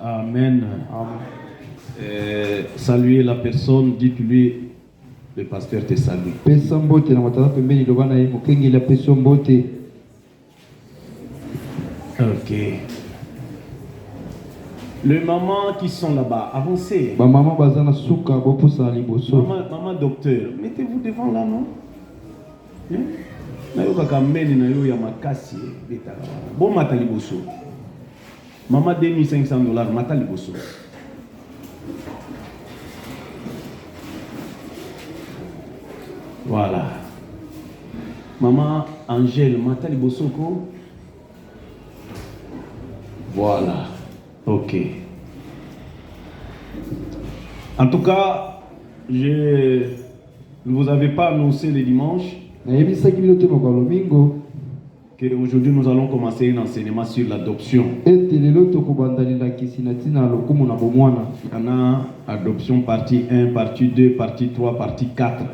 Amen. Saluez la personne, dites-lui, le pasteur te salue. Ok. Les mamans qui sont là-bas, avancez. Maman docteur, mettez-vous devant là, non? Bon matin, liboso. Maman $2,500, matin, liboso. Voilà. Maman Angèle, matin, liboso. Voilà. Ok. En tout cas, je ne vous avais pas annoncé le dimanche qu'aujourd'hui nous allons commencer un enseignement sur l'adoption. On a adoption partie 1, partie 2, partie 3, partie 4.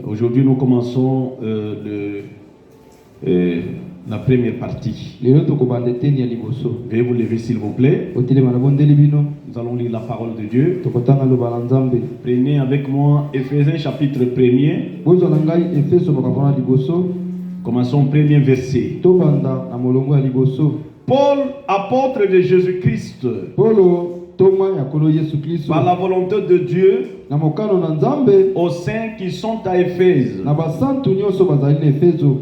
Aujourd'hui nous commençons la première partie. Veuillez vous lever s'il vous plaît. Nous allons lire la parole de Dieu. Prenez avec moi Éphésiens chapitre 1er. Commençons au premier verset. Paul, apôtre de Jésus-Christ, par la volonté de Dieu, aux saints qui sont à Éphèse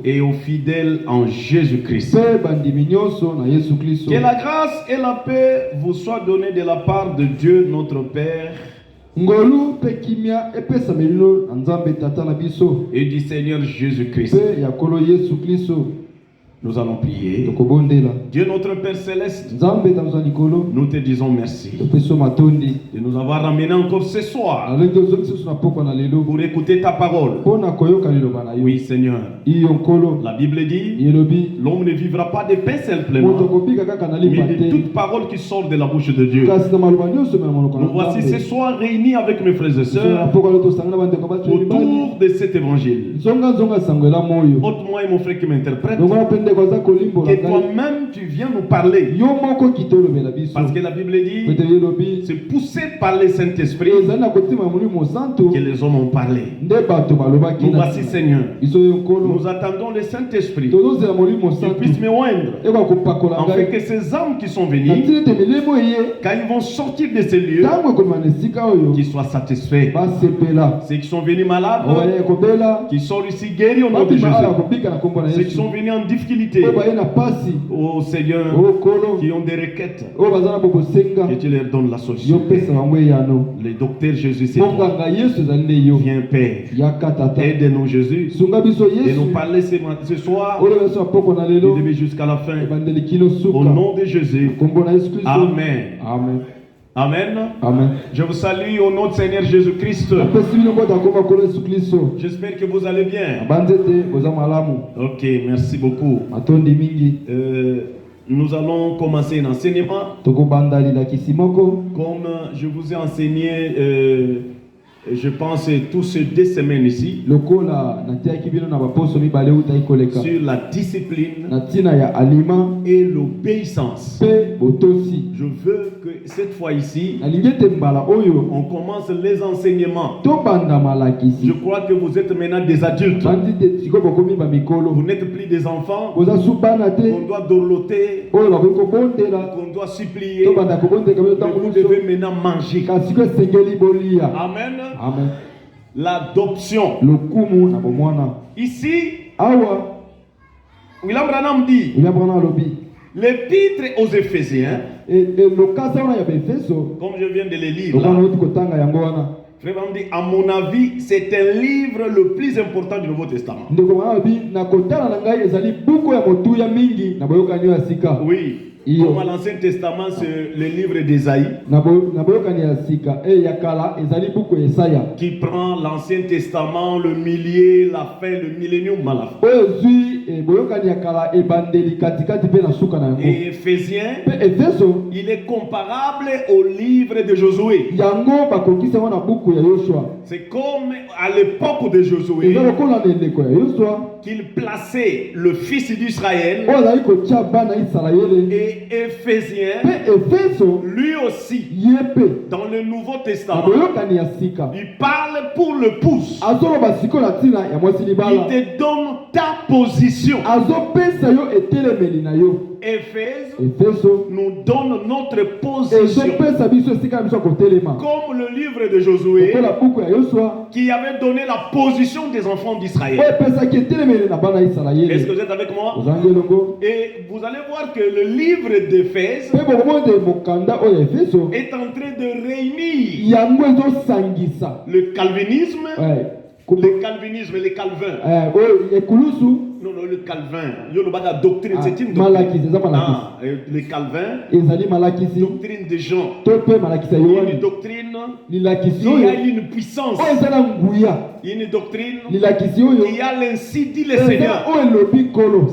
et aux fidèles en Jésus-Christ. Que la grâce et la paix vous soient données de la part de Dieu notre Père et du Seigneur Jésus-Christ. Nous allons prier. Dieu notre Père Céleste, nous te disons merci de nous avoir ramenés encore ce soir pour écouter ta parole. Oui Seigneur, la Bible dit, l'homme ne vivra pas de pain simplement, mais de toute parole qui sort de la bouche de Dieu. Nous voici ce soir réunis avec mes frères et sœurs autour de cet évangile. Ôte-moi et mon frère qui m'interprète, que toi-même tu viens nous parler. Parce que la Bible dit, c'est poussé par le Saint-Esprit que les hommes ont parlé. Nous voici Seigneur, nous attendons le Saint-Esprit qu'il puisse me oindre, afin que ces âmes qui sont venues, quand ils vont sortir de ces lieux, qu'ils soient satisfaits. Ceux qui sont venus malades, qui sortent ici guéris au nom de Jésus. Ceux qui sont venus en difficulté, difficultés, au Seigneur, qui ont des requêtes, que tu leur donnes la solution. Les docteurs Jésus, c'est toi. Viens Père, aide-nous Jésus, et nous parler ce soir, et de jusqu'à la fin, au nom de Jésus. Amen. Amen. Amen. Amen. Je vous salue au nom de Seigneur Jésus-Christ. J'espère que vous allez bien. Ok, merci beaucoup. Nous allons commencer un enseignement. Comme je vous ai enseigné, je pense tous ces 2 semaines ici, sur la discipline et l'obéissance. Je veux que cette fois ici, on commence les enseignements. Je crois que vous êtes maintenant des adultes. Vous n'êtes plus des enfants qu'on doit dorloter, qu'on doit supplier. Vous devez maintenant manger. Amen. Amen. L'adoption. Ici, William Branham dit, l'épître aux Éphésiens, comme je viens de le lire là, Frère dit, à mon avis, c'est un livre le plus important du Nouveau Testament. Oui. Comme à l'Ancien Testament, c'est le livre d'Ésaïe qui prend l'Ancien Testament, le milieu, la fin, le millénium à la fin. Et Éphésiens, il est comparable au livre de Josué. C'est comme à l'époque de Josué qu'il plaçait le fils d'Israël. Et Éphésiens, lui aussi, dans le Nouveau Testament, il parle pour le pouce. Il te donne ta position. Éphèse nous donne notre position. Comme le livre de Josué qui avait donné la position des enfants d'Israël. Est-ce que vous êtes avec moi? Et vous allez voir que le livre d'Éphèse est en train de réunir le calvinisme, les calvins. Non, le Calvin. La doctrine, c'est une doctrine. Le Calvin, doctrine de Jean. Il y a une doctrine, il y a une puissance. Il y a une doctrine, il y a l'ainsi dit le Seigneur.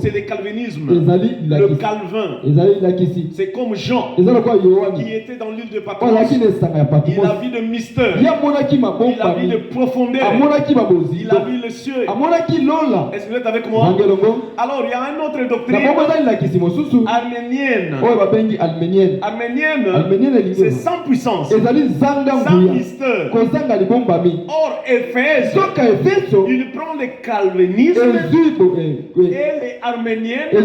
C'est le calvinisme. Le Calvin, c'est comme Jean qui était dans l'île de Patmos. Il a vu le mystère, il a vu le profondeur, il a vu le cieux. Est-ce que vous êtes avec moi? Alors il y a une autre doctrine arménienne, c'est sans puissance, sans mystère. Or Éphèse, il prend le calvinisme et les arméniens, il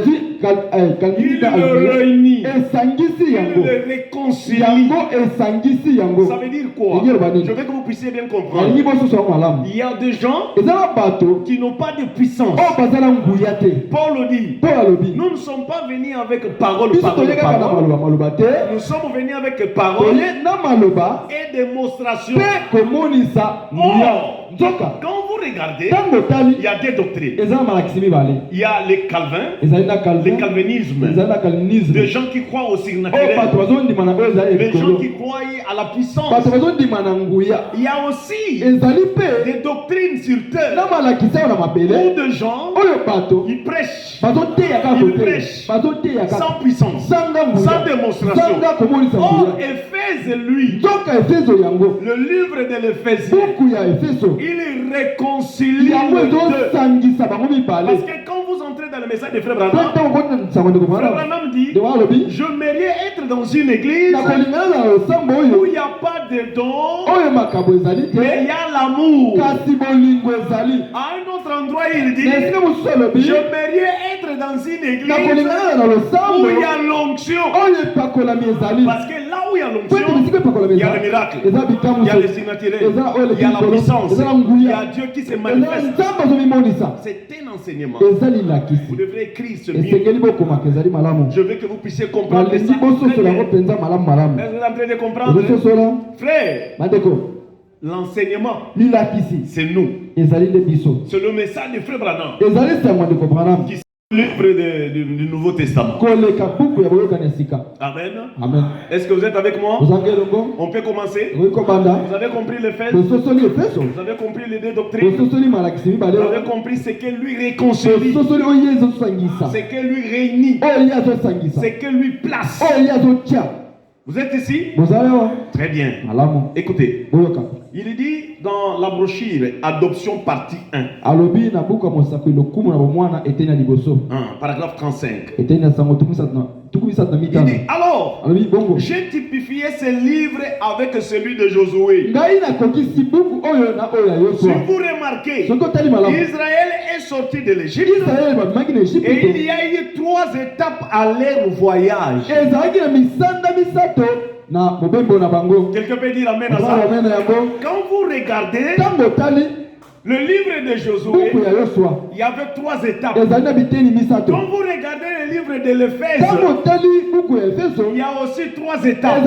le réunit, il le réconcilie. Ça veut dire quoi? Je veux que vous puissiez bien comprendre. Il y a des gens qui n'ont pas de puissance. Paul dit, nous ne sommes pas venus avec parole. Nous sommes venus avec parole et démonstration. Quand vous regardez, il y a des doctrines. Il y a les Calvins, le calvinisme, des gens qui croient au surnaturel, des gens qui croient à la puissance. Il y a aussi des doctrines sur terre où des gens ils prêchent sans puissance, sans démonstration. Or Éphèse, lui, le livre de l'Éphésien, il réconcilie les deux. Parce que quand vous entrez dans le message de Frère Branham, Frère Branham dit, j'aimerais être dans une église où il n'y a pas de dons, mais il y a l'amour. À un autre endroit, il dit, j'aimerais être dans une église où il y a l'onction. Parce que là où où il y a l'onction, il y a le miracle, il y a le surnaturel, il y a la puissance, il y a Dieu qui se manifeste. C'est un enseignement. Vous devrez écrire ce livre. Je veux que vous puissiez comprendre ça. Est-ce que vous êtes en train de comprendre? Frère, l'enseignement, c'est nous. C'est le message du frère Branham qui livre du Nouveau Testament. Amen. Amen. Est-ce que vous êtes avec moi? On peut commencer. Vous avez compris les faits? Vous avez compris les deux doctrines? Vous avez compris ce que lui réconcilie, ce que lui réunit, ce que lui place. Vous êtes ici? Très bien. Écoutez. Il dit dans la brochure Adoption partie 1. Paragraphe 35. Il dit alors, j'ai typifié ce livre avec celui de Josué. Si vous remarquez, Israël est sorti de l'Égypte et il y a eu 3 étapes à leur voyage. Quelqu'un peut dire amen à ça. Quand vous regardez le livre de Josué, il y avait 3 étapes. Quand vous regardez le livre de l'Éphèse, il y a aussi 3 étapes.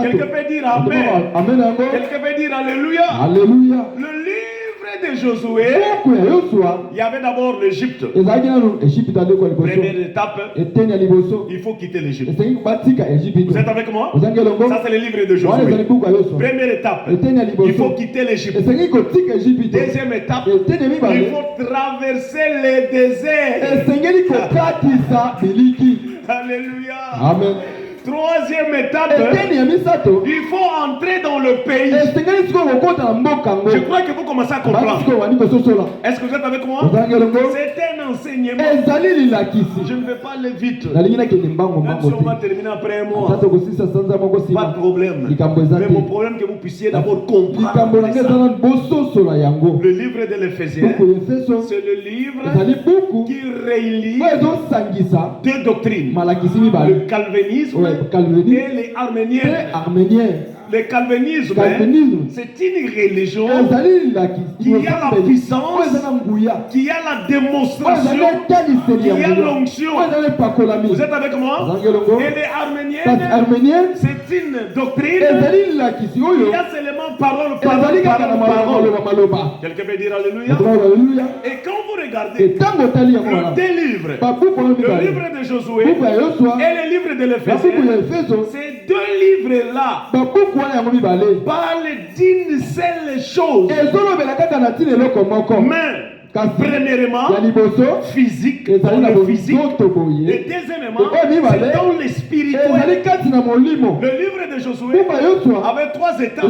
Quelqu'un peut dire amen. Quelqu'un peut dire alléluia. Le livre de Josué, il y avait d'abord l'Égypte. Première étape, il faut quitter l'Égypte. Vous êtes avec moi? Ça c'est le livre de Josué. Première étape, il faut quitter l'Égypte. Deuxième étape, il faut traverser le désert. Alléluia. Amen. Troisième étape, il faut entrer dans le pays. Je crois que vous commencez à comprendre. Est-ce que vous êtes avec moi? C'est un enseignement. Je ne vais pas aller vite. Même si on va terminer après moi, pas de problème. Mais mon problème est que vous puissiez d'abord comprendre. Le livre de l'Éphésiens, c'est le livre qui réunit 2 doctrines. Le calvinisme et les arméniens. Le calvinisme, c'est une religion qui a la puissance, qui a la démonstration, qui a l'onction. Vous êtes avec moi? Et les arméniens, c'est une doctrine qui a seulement parole. Quelqu'un peut dire alléluia? Et quand vous regardez le 2 livres, le livre de Josué et le livre de l'Éphésiens, ces 2 livres-là parle d'une seule chose. Mais premièrement, physique, dans le physique. Et deuxièmement, c'est dans le spirituel. Le livre de Josué avait 3 étapes.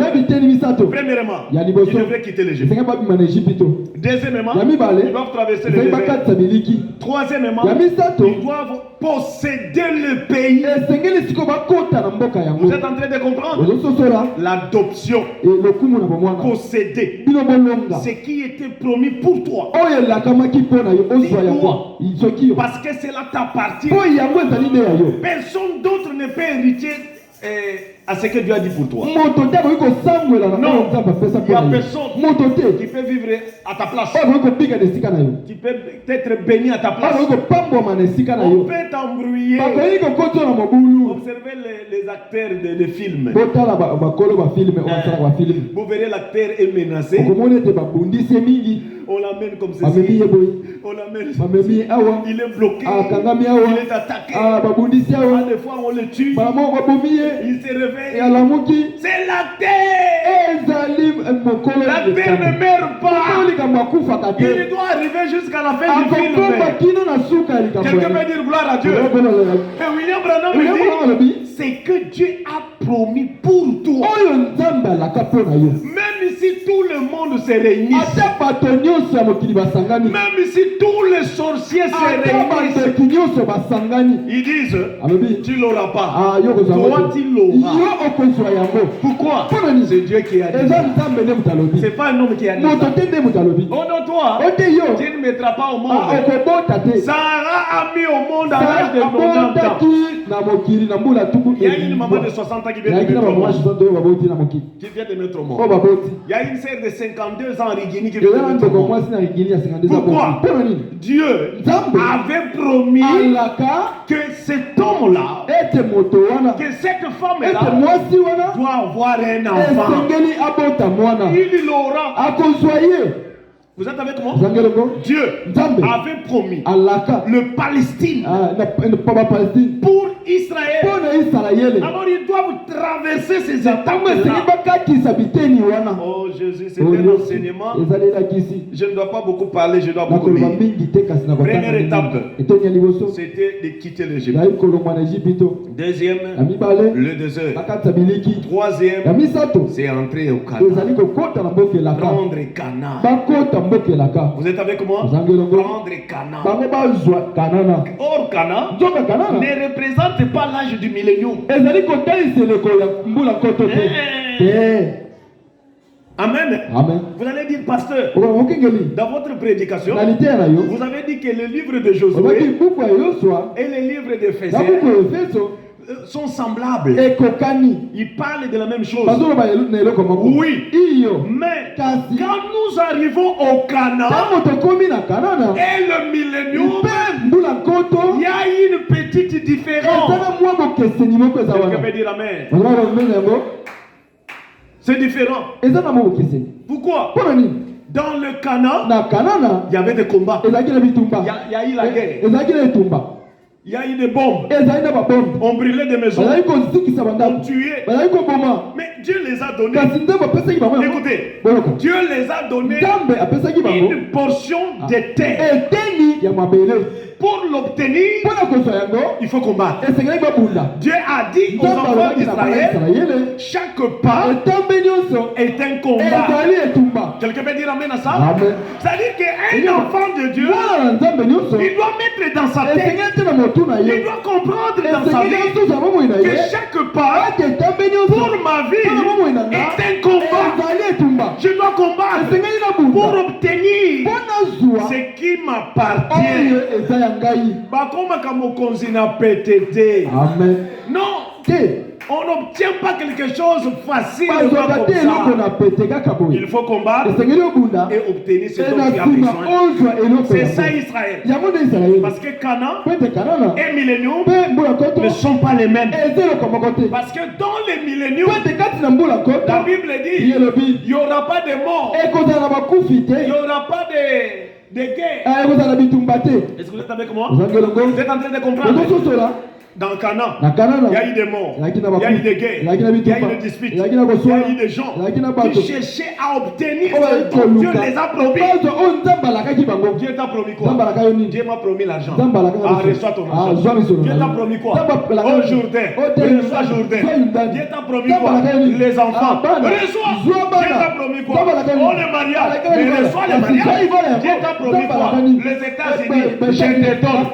Premièrement, il devait quitter l'Égypte. Deuxièmement, ils doivent traverser le désert. Troisièmement, ils doivent posséder le pays. Vous êtes en train de comprendre? L'adoption. Posséder. Ce qui était promis pour toi. Parce que cela t'appartient. Personne d'autre ne peut hériter à ce que Dieu a dit pour toi. Non, il n'y a personne qui peut vivre à ta place, qui peut être béni à ta place. On peut t'embrouiller. Observez les acteurs de films. Vous verrez l'acteur est menacé. On l'amène comme ceci. On l'amène. Il est bloqué. Il est attaqué. Des fois on le tue. Il se réveille. C'est l'acteur. L'acteur ne meurt pas. Il doit arriver jusqu'à la fin du film. Quelqu'un peut dire gloire à Dieu. Et William Branham dit, c'est que Dieu a promis pour toi. Même si tout le monde monde se réunisse, même si tous les sorciers se réunissent, ils disent, tu l'auras pas. Toi, tu l'auras. Pourquoi? C'est Dieu qui a dit ça. C'est pas un homme qui a dit ça. Oh non, toi, tu ne mettras pas au monde. Sarah a mis au monde à l'âge de 90 ans. Il y a une maman de 60 ans qui vient de mettre au monde. Il y a une sœur de 52 ans en Rigini qui vient de mettre au monde. Pourquoi? Dieu avait promis que cet homme-là, que cette femme-là doit avoir un enfant. Il l'aura. Vous êtes avec moi? Dieu avait promis le Palestine pour Israël. Alors ils doivent traverser ces étapes-là. Oh Jésus, c'est un enseignement. Je ne dois pas beaucoup parler, je dois beaucoup lire. Première étape, c'était de quitter l'Égypte. Deuxième, le désert. Troisième, c'est entrer au Canaan. Prendre Canaan. Vous êtes avec moi? Prendre Canaan. Or, Canaan ne représente pas l'âge du millénium. Amen. Vous allez dire, pasteur, dans votre prédication, vous avez dit que le livre de Josué et le livre d'Éphésiens sont semblables. Ils parlent de la même chose. Oui. Mais quand nous arrivons au Canaan et le millénium, il y a une petite différence. Quelqu'un peut dire amen. C'est différent. Pourquoi? Dans le Canaan, il y avait des combats. Il y a eu la guerre. Il y a eu des bombes. On brûlait des maisons. On tuait. Mais Dieu les a donnés. Écoutez, Dieu les a donnés une portion de terre. Pour l'obtenir, il faut combattre. Dieu a dit aux enfants d'Israël, chaque pas est un combat. Quelqu'un peut dire amen à ça? C'est-à-dire qu'un enfant de Dieu, il doit mettre dans sa tête, il doit comprendre dans sa vie que chaque pas pour ma vie est un combat. Je dois combattre pour obtenir ce qui m'appartient. Amen. Non. On n'obtient pas quelque chose facile comme ça. Il faut combattre et obtenir ce dont tu as besoin. C'est ça Israël. Parce que Canaan et Millénium ne sont pas les mêmes. Parce que dans les Millénium, la Bible dit il n'y aura pas de mort. Il n'y aura pas de guerre. Est-ce que vous êtes avec moi? Vous êtes en train de comprendre? Dans Canaan, il y a eu des morts, il y a eu des guerres, il y a eu des disputes, il y a eu des gens qui cherchaient à obtenir ce que Dieu les a promis. Dieu t'a promis quoi? Dieu m'a promis l'argent. Reçois ton argent. Dieu t'a promis quoi? Au Jourdain, reçois Jourdain. Dieu t'a promis quoi? Les enfants. Reçois. Dieu t'a promis quoi? Oh le mariage. Mais reçois le mariage. Dieu t'a promis quoi? Les États-Unis. Je te donne.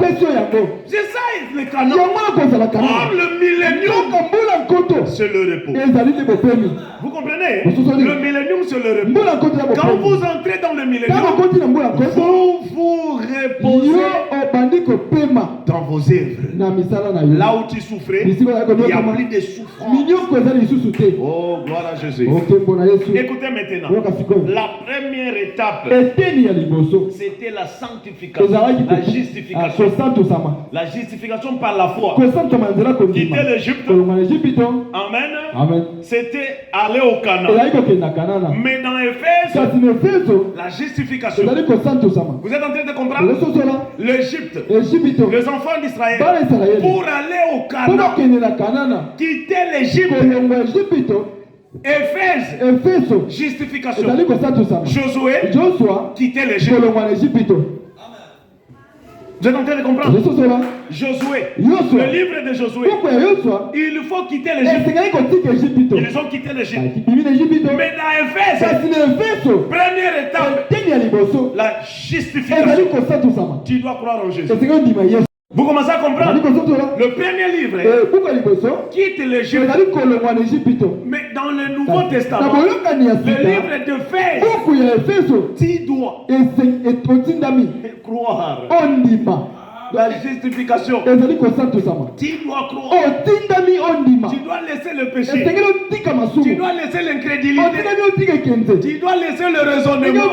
C'est ça le Canaan. Or le millénium, c'est le repos. Vous comprenez? Le millénium, c'est le repos. Quand vous entrez dans le millénium, vous vous reposez dans vos œuvres. Là où tu souffrais, il n'y a plus de souffrance. Oh, gloire à Jésus. Écoutez maintenant, la première étape, c'était la sanctification, la justification. La justification par la foi. Quitter l'Égypte. Amen. C'était aller au Canaan. Mais dans Éphèse, la justification. Vous êtes en train de comprendre? L'Égypte, les enfants d'Israël, pour aller au Canaan, quitter l'Égypte. Éphèse, justification. Josué, quitter l'Égypte. Vous êtes en train de comprendre? Josué, le livre de Josué, il faut quitter l'Égypte. Ils ont quitté l'Égypte. Mais dans Éphèse, première étape, la justification. Tu dois croire en Jésus. Vous commencez à comprendre? Le premier livre quitte l'Égypte. Mais dans le Nouveau Testament, le livre de Éphèse, tu dois croire. La justification. Tu dois croire. Tu dois laisser le péché. Tu dois laisser l'incrédulité. Tu dois laisser le raisonnement.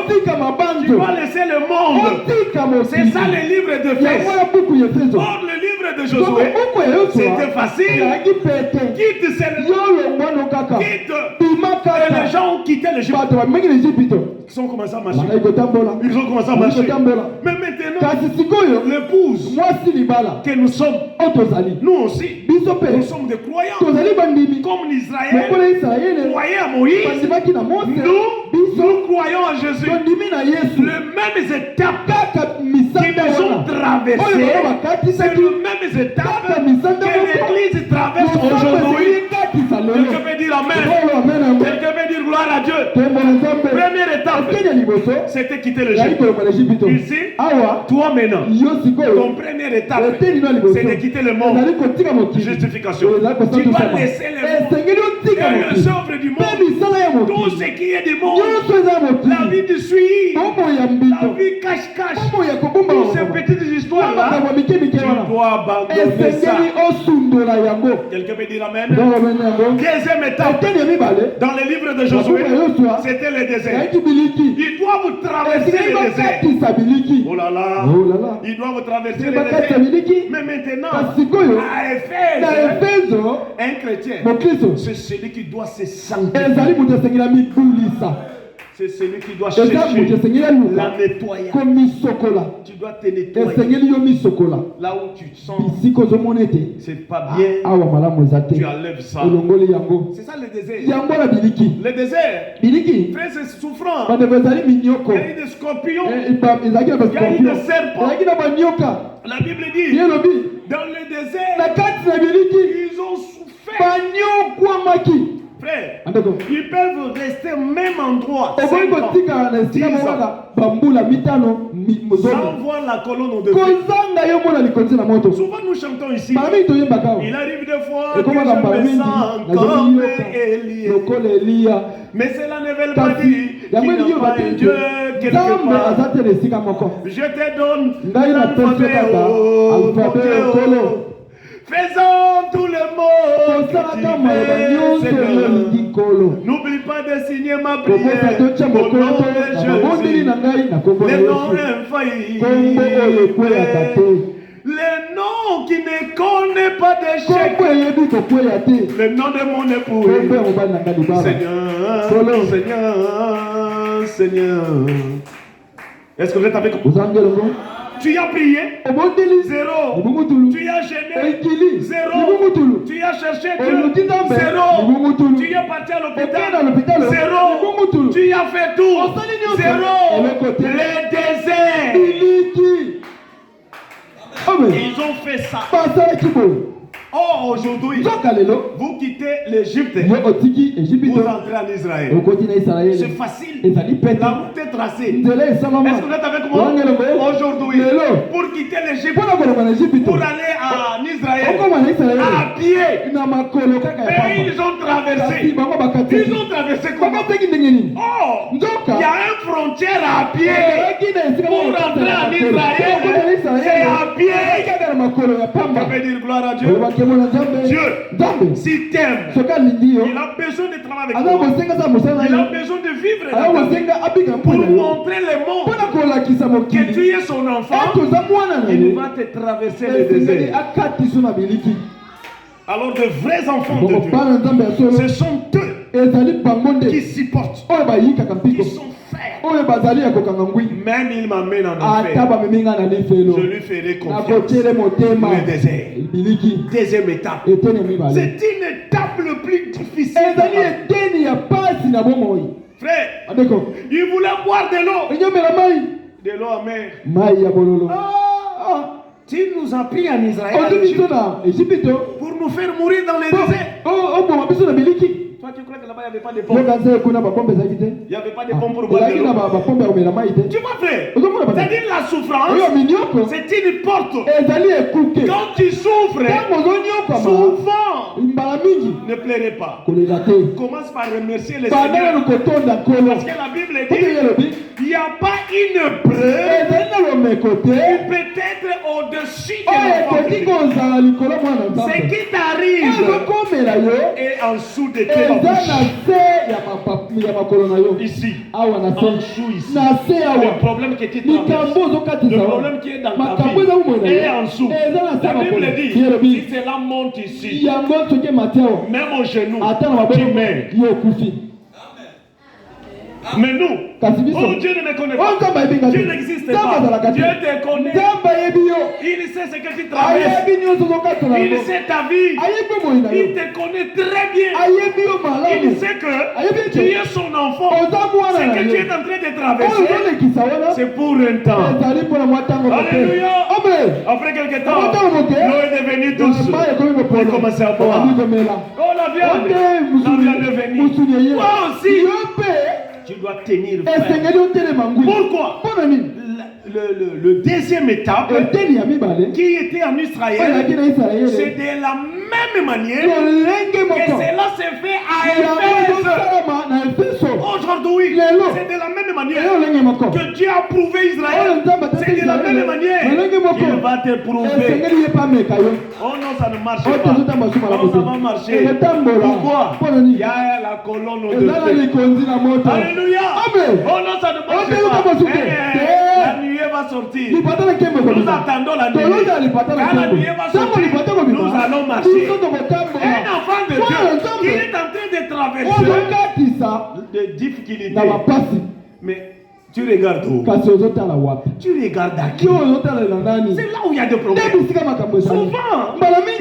Tu dois laisser le monde. C'est ça le livre d'Éphèse. Or le livre de Josué, c'était facile. Quitte et les gens ont quitté l'Égypte. Ils ont commencé à marcher. Mais maintenant, l'épouse que nous sommes, nous aussi, nous sommes des croyants. Comme l'Israël croyait à Moïse, nous croyons en Jésus. Les mêmes étapes qui nous ont traversées, c'est les mêmes étapes que l'Église traverse aujourd'hui. Quelqu'un peut dire Amen. Quelqu'un peut dire gloire à Dieu. Première étape, c'était quitter l'Égypte. Ici, toi maintenant, ton première étape, c'est de quitter le monde. Justification. Tu dois laisser le monde et le œuvre du monde. Tout ce qui est du monde, la vie du suivre, la vie cache-cache, toutes ces petites histoires-là, tu dois abandonner ça. Quelqu'un peut dire Amen. Deuxième étape, dans le livre de Josué, c'était le désert. Ils doivent traverser le désert. Oh là là. Ils doivent traverser le désert. Mais maintenant, à Éphèse, un chrétien, c'est celui qui doit se sanctifier. C'est celui qui doit chercher la nettoyer. Tu dois te nettoyer. Là où tu sens c'est pas bien, tu enlèves ça. C'est ça le désert. Le désert, frère, c'est souffrant. Il y a eu des scorpions, il y a eu des serpents. La Bible dit, dans le désert, ils ont souffert. Frère, ils peuvent rester au même endroit 5 ans, 10 ans, sans voir la colonne au dessus. Souvent nous chantons ici. Il arrive des fois que je me sens comme Élie. Mais cela ne veut pas dire qu'il n'y a pas un Dieu quelque part. Je te donne l'alphabet. Faisons tout le monde que tu veux. N'oublie pas de signer ma prière au nom de Jésus. Le nom infaillible. Le nom qui ne connaît pas d'échec. Le nom de mon époux. Seigneur, Seigneur, Seigneur. Est-ce que vous êtes avec moi? Tu as prié, 0. Tu as gêné, 0. Tu as cherché Dieu, 0. Tu es parti à l'hôpital, 0. Tu as fait tout, 0. Le désert. Ils ont fait ça. Oh, aujourd'hui, vous quittez l'Égypte, vous entrez en Israël. C'est facile. La route est tracée. Est-ce que vous êtes avec moi? Aujourd'hui, pour quitter l'Égypte, pour aller en Israël, à pied. Mais ils ont traversé. Ils ont traversé comment? Oh, il y a une frontière à pied. Pour entrer en Israël, c'est à pied. On peut dire gloire à Dieu. Dieu, si t'aimes, il a besoin de travailler avec toi. Il a besoin de vivre avec toi pour montrer le monde que tu es son enfant. Il va te traverser le désert. Alors de vrais enfants de Dieu, ce sont eux qui supportent, qui sont même il m'amène en enfer, je lui ferai confiance. Le désert. Deuxième étape. C'est une étape le plus difficile. Frère, il voulait boire de l'eau. De l'eau amère. Tu nous as pris en Israël pour nous faire mourir dans les déserts. Toi, tu crois que là-bas, il n'y avait pas de pompe? Il n'y avait pas de pompe pour boire de l'eau. Tu vois, frère, c'est-à-dire la souffrance, c'est une porte. Quand tu souffres, souvent, ne pleurez pas. Commence par remercier le Seigneur. Parce que la Bible dit, il n'y a pas une preuve qui peut être au-dessus de l'enfant. Ce qui t'arrive est en dessous de tes ici, en dessous ici. Le problème qui était le problème qui est dans ta vie est en dessous. La Bible dit, si cela monte ici, même au genou, tu mets. Mais nous, Dieu ne me connaît pas. Dieu n'existe pas. Dieu te connaît. Il sait ce que tu traverses. Il sait ta vie. Il te connaît très bien. Il sait que tu es son enfant. Ce que tu es en train de traverser, c'est pour un temps. Alléluia. Après quelques temps, l'eau est devenue douce. On commence à boire. Oh, la viande est venue. Toi aussi, tu dois tenir ferme. Pourquoi? Le deuxième étape qui était en Israël, c'est de la même manière que cela s'est fait à Éphèse. Aujourd'hui, c'est de la même manière que Dieu a prouvé Israël. C'est de la même manière qu'il va te prouver. Oh non, ça ne marche pas. Oh, ça va marcher. Pourquoi? Il y a la colonne de feu. Alléluia. Oh non, ça ne marche pas. La nuée va sortir. Nous attendons la nuée. Quand la nuée va sortir, nous allons marcher. Un enfant de Dieu qui est en train de traverser des difficultés. Mais tu regardes où? Tu regardes à qui? C'est là où il y a des problèmes. Souvent,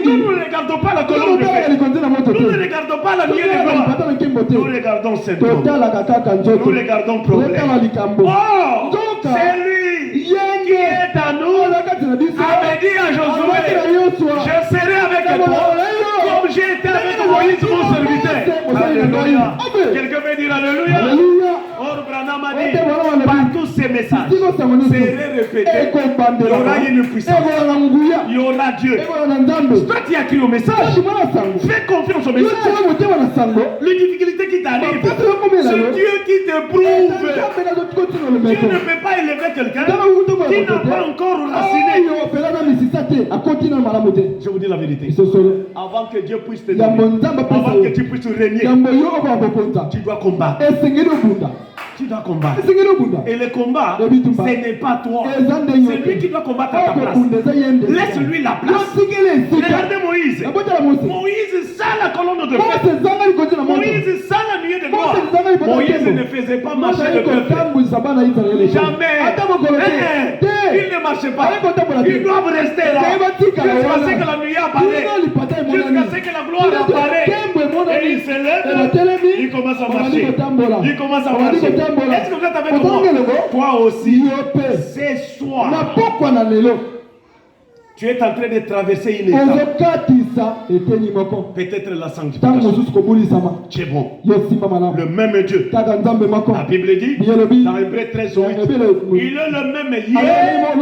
nous ne regardons pas la colonne de feu. Nous ne regardons pas la nuée de gloire. Nous regardons symptômes. Nous regardons problème. Oh, c'est lui qui est à nous. Avait dit à Josué, je serai avec toi comme j'ai été avec Moïse mon serviteur. Alléluia. Quelqu'un veut dire Alléluia? Or, Branham a dit, par tous ces messages, c'est répété, il y aura une puissance, il y aura Dieu. Toi, tu as crié au message, fais confiance au message. Les difficultés qui t'arrivent, c'est Dieu qui te prouve. Dieu ne peut pas élever quelqu'un qui n'a pas encore raciné. Je vous dis la vérité. Avant que Dieu puisse te donner, avant que tu puisses régner, tu dois combattre. Tu dois combattre. Et le combat, ce n'est pas toi. C'est lui qui doit combattre à ta place. Laisse-lui la place. Regardez Moïse. Moïse sent la colonne de feu. Moïse sent la nuée de gloire. Moïse ne faisait pas marcher le peuple. Jamais. Il ne marchait pas. Ils doivent rester là. Jusqu'à ce que la nuée apparaît. Jusqu'à ce que la gloire apparaît. Et il se lève. Il commence à marcher. Il commence à marcher. Est-ce que vous êtes avec moi? Toi aussi, c'est soi. Tu es en train de traverser une étape. Peut-être la sanctification. Tu es bon. Le même Dieu. La Bible dit, dans Hébreux 13, 8, il est le même hier,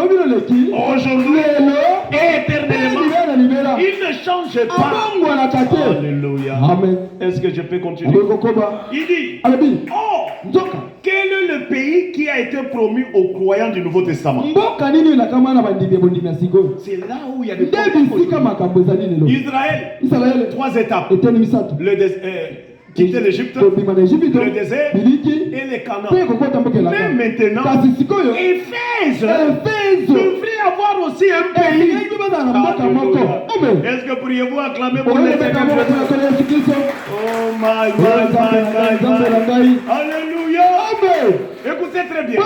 aujourd'hui et éternellement. Il ne change pas. Alléluia. Amen. Est-ce que je peux continuer? Il dit, oh, quel est le pays qui a été promu aux croyants du Nouveau Testament? C'est là où il y a des problèmes. Israël, 3 étapes. Quitter l'Égypte, le désert et les Canaan. Mais maintenant, Éphèse devrait avoir aussi un pays. Est-ce que pourriez-vous acclamer pour le Seigneur? Oh my. Alléluia. Écoutez très bien.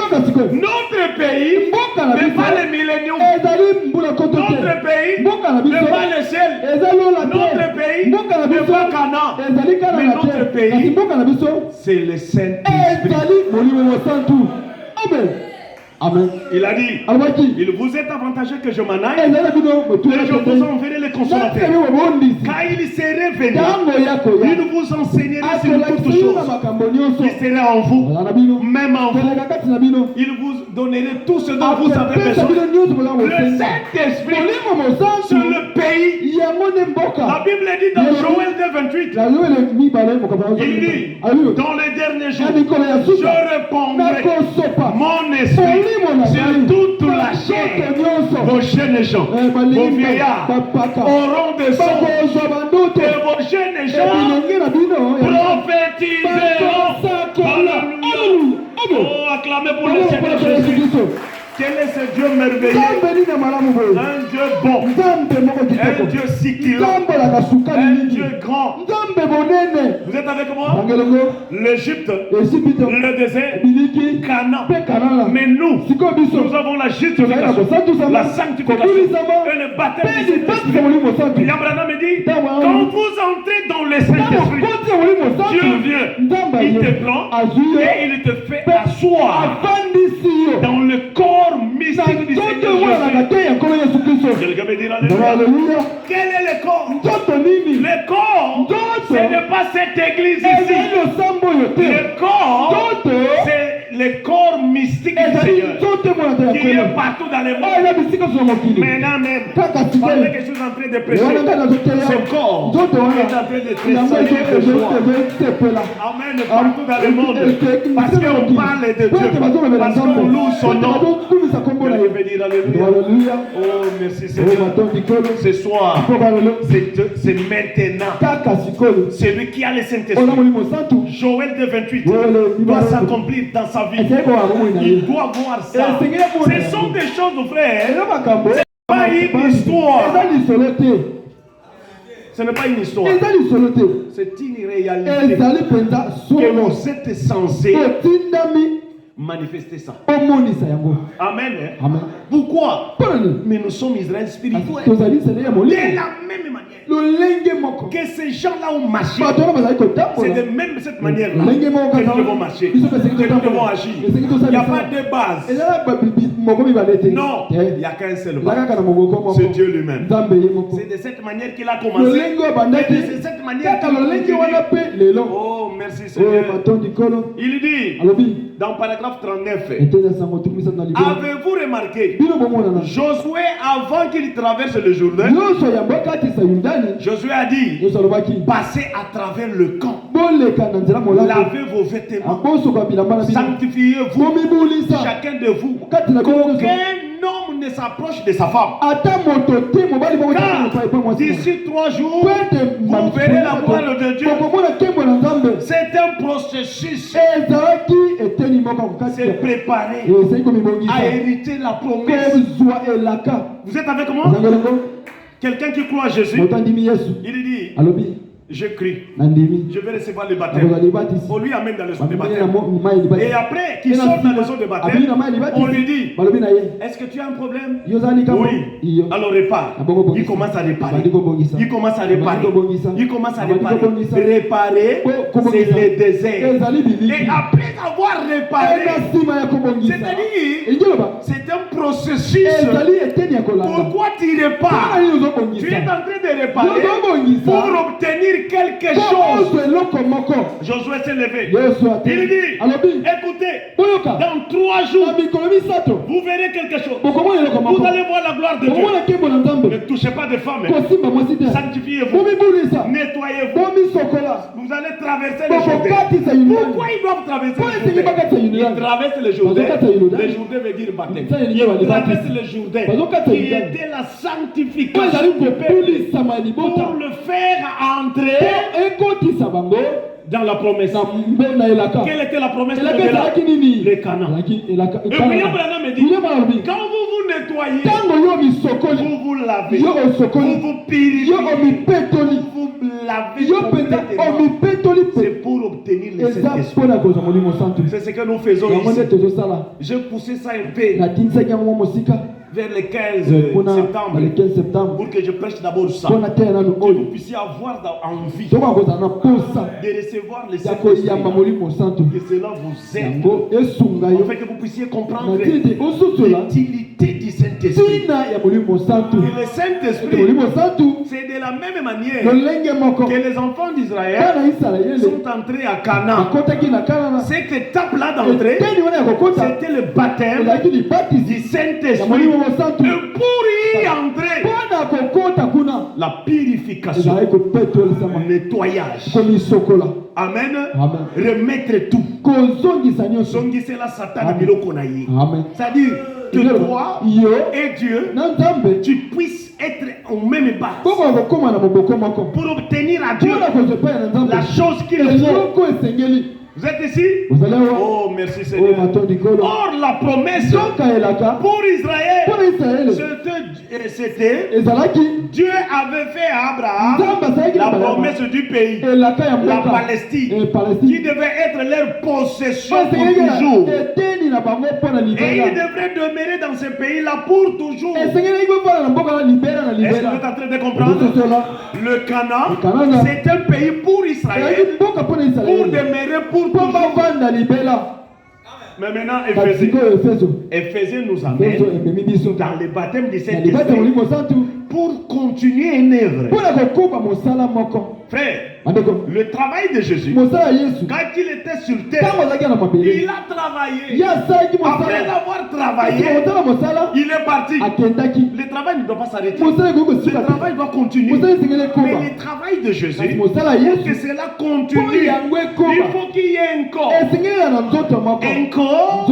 Notre pays n'est pas les milléniums. Notre pays n'est pas le ciel. Notre pays n'est pas Canaan. Mais notre pays, c'est le Saint-Esprit. Amen. Il a dit, il vous est avantageux que je m'en aille, et je vous enverrai les consolateurs. Quand il serait venu, il vous enseignerait sur toutes choses qui seraient en vous, même en vous. Il vous donnerait tout ce dont vous avez besoin. Le Saint-Esprit sur le pays. La Bible dit dans Joël 2:28, il dit, dans les derniers jours, je répandrai mon esprit sur toute la chair. Vos jeunes gens, vos vieillards auront des sons, et vos jeunes gens prophétiseront. Alléluia. Oh, acclamez pour le Seigneur Jésus. Quel est ce Dieu merveilleux? Un Dieu bon, un Dieu si clément, un Dieu grand. Vous êtes avec moi? L'Égypte, le désert, Canaan. Mais nous avons la justification, la sanctification et le baptême du Saint-Esprit. William Branham me dit, quand vous entrez dans le Saint-Esprit, Dieu vient, il te prend et il te fait asseoir dans le corps mystique du Seigneur Jésus. Quelqu'un me dit alléluia. Quel est le corps? Le corps, ce n'est pas cette église ici. Le corps, c'est le corps mystique du Seigneur qui est partout dans le monde. Maintenant même, pendant que je suis en train de prêcher, ce corps est en train de tressaillir de joie. Amen, partout dans le monde. Parce qu'on parle de Dieu, parce qu'on loue son nom. Je vais dire alléluia. Oh, merci Seigneur. Ce soir, c'est maintenant. Celui qui a le Saint-Esprit, Joël 2:28, doit s'accomplir dans sa vie. Il doit voir ça. Ce sont des choses, frère. Ce n'est pas une histoire. Ce n'est pas une histoire. C'est une réalité que vous êtes censé manifester ça. Amen. Amen. Pourquoi? Mais nous sommes Israël spirituel. De la même manière que ces gens-là ont marché, c'est de même cette manière-là que nous devons marcher, que nous devons agir. Il n'y a pas de base. Non, il n'y a qu'un seul base. C'est Dieu lui-même. C'est de cette manière qu'il a commencé. Et de cette manière qu'il continue. Oh, merci Seigneur. Il dit dans paragraphe 39, avez-vous remarqué Josué, avant qu'il traverse le Jourdain, Josué a dit, passez à travers le camp, lavez vos vêtements, sanctifiez-vous, chacun de vous, qu'aucun homme ne s'approche de sa femme. Car d'ici 3 jours, vous verrez la gloire de Dieu. C'est un processus. C'est préparé à hériter la promesse. Vous êtes avec moi? Quelqu'un qui croit à Jésus, il dit, je crie, je vais recevoir le baptême. On lui amène dans le son de baptême. Et après qu'il sorte dans le son de baptême, on lui dit, est-ce que tu as un problème? Oui. Alors répare. Il commence à réparer. Il commence à réparer. Il commence à réparer. Réparer, c'est le désert. Et après avoir réparé, c'est-à-dire, c'est un processus. Pourquoi tu répares? Tu es en train de réparer pour obtenir quelque chose. Josué s'est levé. Il dit, écoutez, dans 3 jours, vous verrez quelque chose. Vous allez voir la gloire de Dieu. Ne touchez pas de femmes. Sanctifiez-vous. Nettoyez-vous. Vous allez traverser le Jourdain. Pourquoi ils doivent traverser le Jourdain? Ils traversent le Jourdain. Le Jourdain veut dire baptême. Ils traversent le Jourdain qui était la sanctification du peuple pour le faire entrer dans la promesse. Quelle était la promesse au-delà? Les Canaan. Et William Branham me dit, quand vous vous nettoyez, vous vous lavez, vous vous purifiez, vous lavez, c'est pour obtenir le Saint-Esprit. C'est ce que nous faisons ici. J'ai poussé ça un peu. vers le 15 septembre pour que je prêche d'abord ça. Que vous puissiez avoir envie de recevoir le Saint-Esprit. Que cela vous aide. Afin que vous puissiez comprendre l'utilité du Saint-Esprit. Et le Saint-Esprit, c'est de la même manière que les enfants d'Israël sont entrés à Canaan. Cette étape-là d'entrée, c'était le baptême du Saint-Esprit. Et pour y entrer, la purification, le nettoyage. Amen. Remettre tout. C'est-à-dire que toi et Dieu, tu puisses être au même base pour obtenir à Dieu la chose qu'il faut. Vous êtes ici? Oh, merci Seigneur. Or, la promesse pour Israël, c'était Dieu avait fait à Abraham la promesse du pays, la Palestine, qui devait être leur possession pour toujours. Et ils devraient demeurer dans ce pays-là pour toujours. Est-ce que vous êtes en train de comprendre? Le Canaan, c'est un pays pour Israël, pour demeurer pour toujours. Mais maintenant, Éphésiens nous amène dans le baptême du Saint-Esprit pour continuer une œuvre. Frère, le travail de Jésus, quand il était sur terre, il a travaillé. Après avoir travaillé, il est parti. Le travail ne doit pas s'arrêter. Le travail doit continuer. Mais le travail de Jésus, pour que cela continue, il faut qu'il y ait un corps. Un corps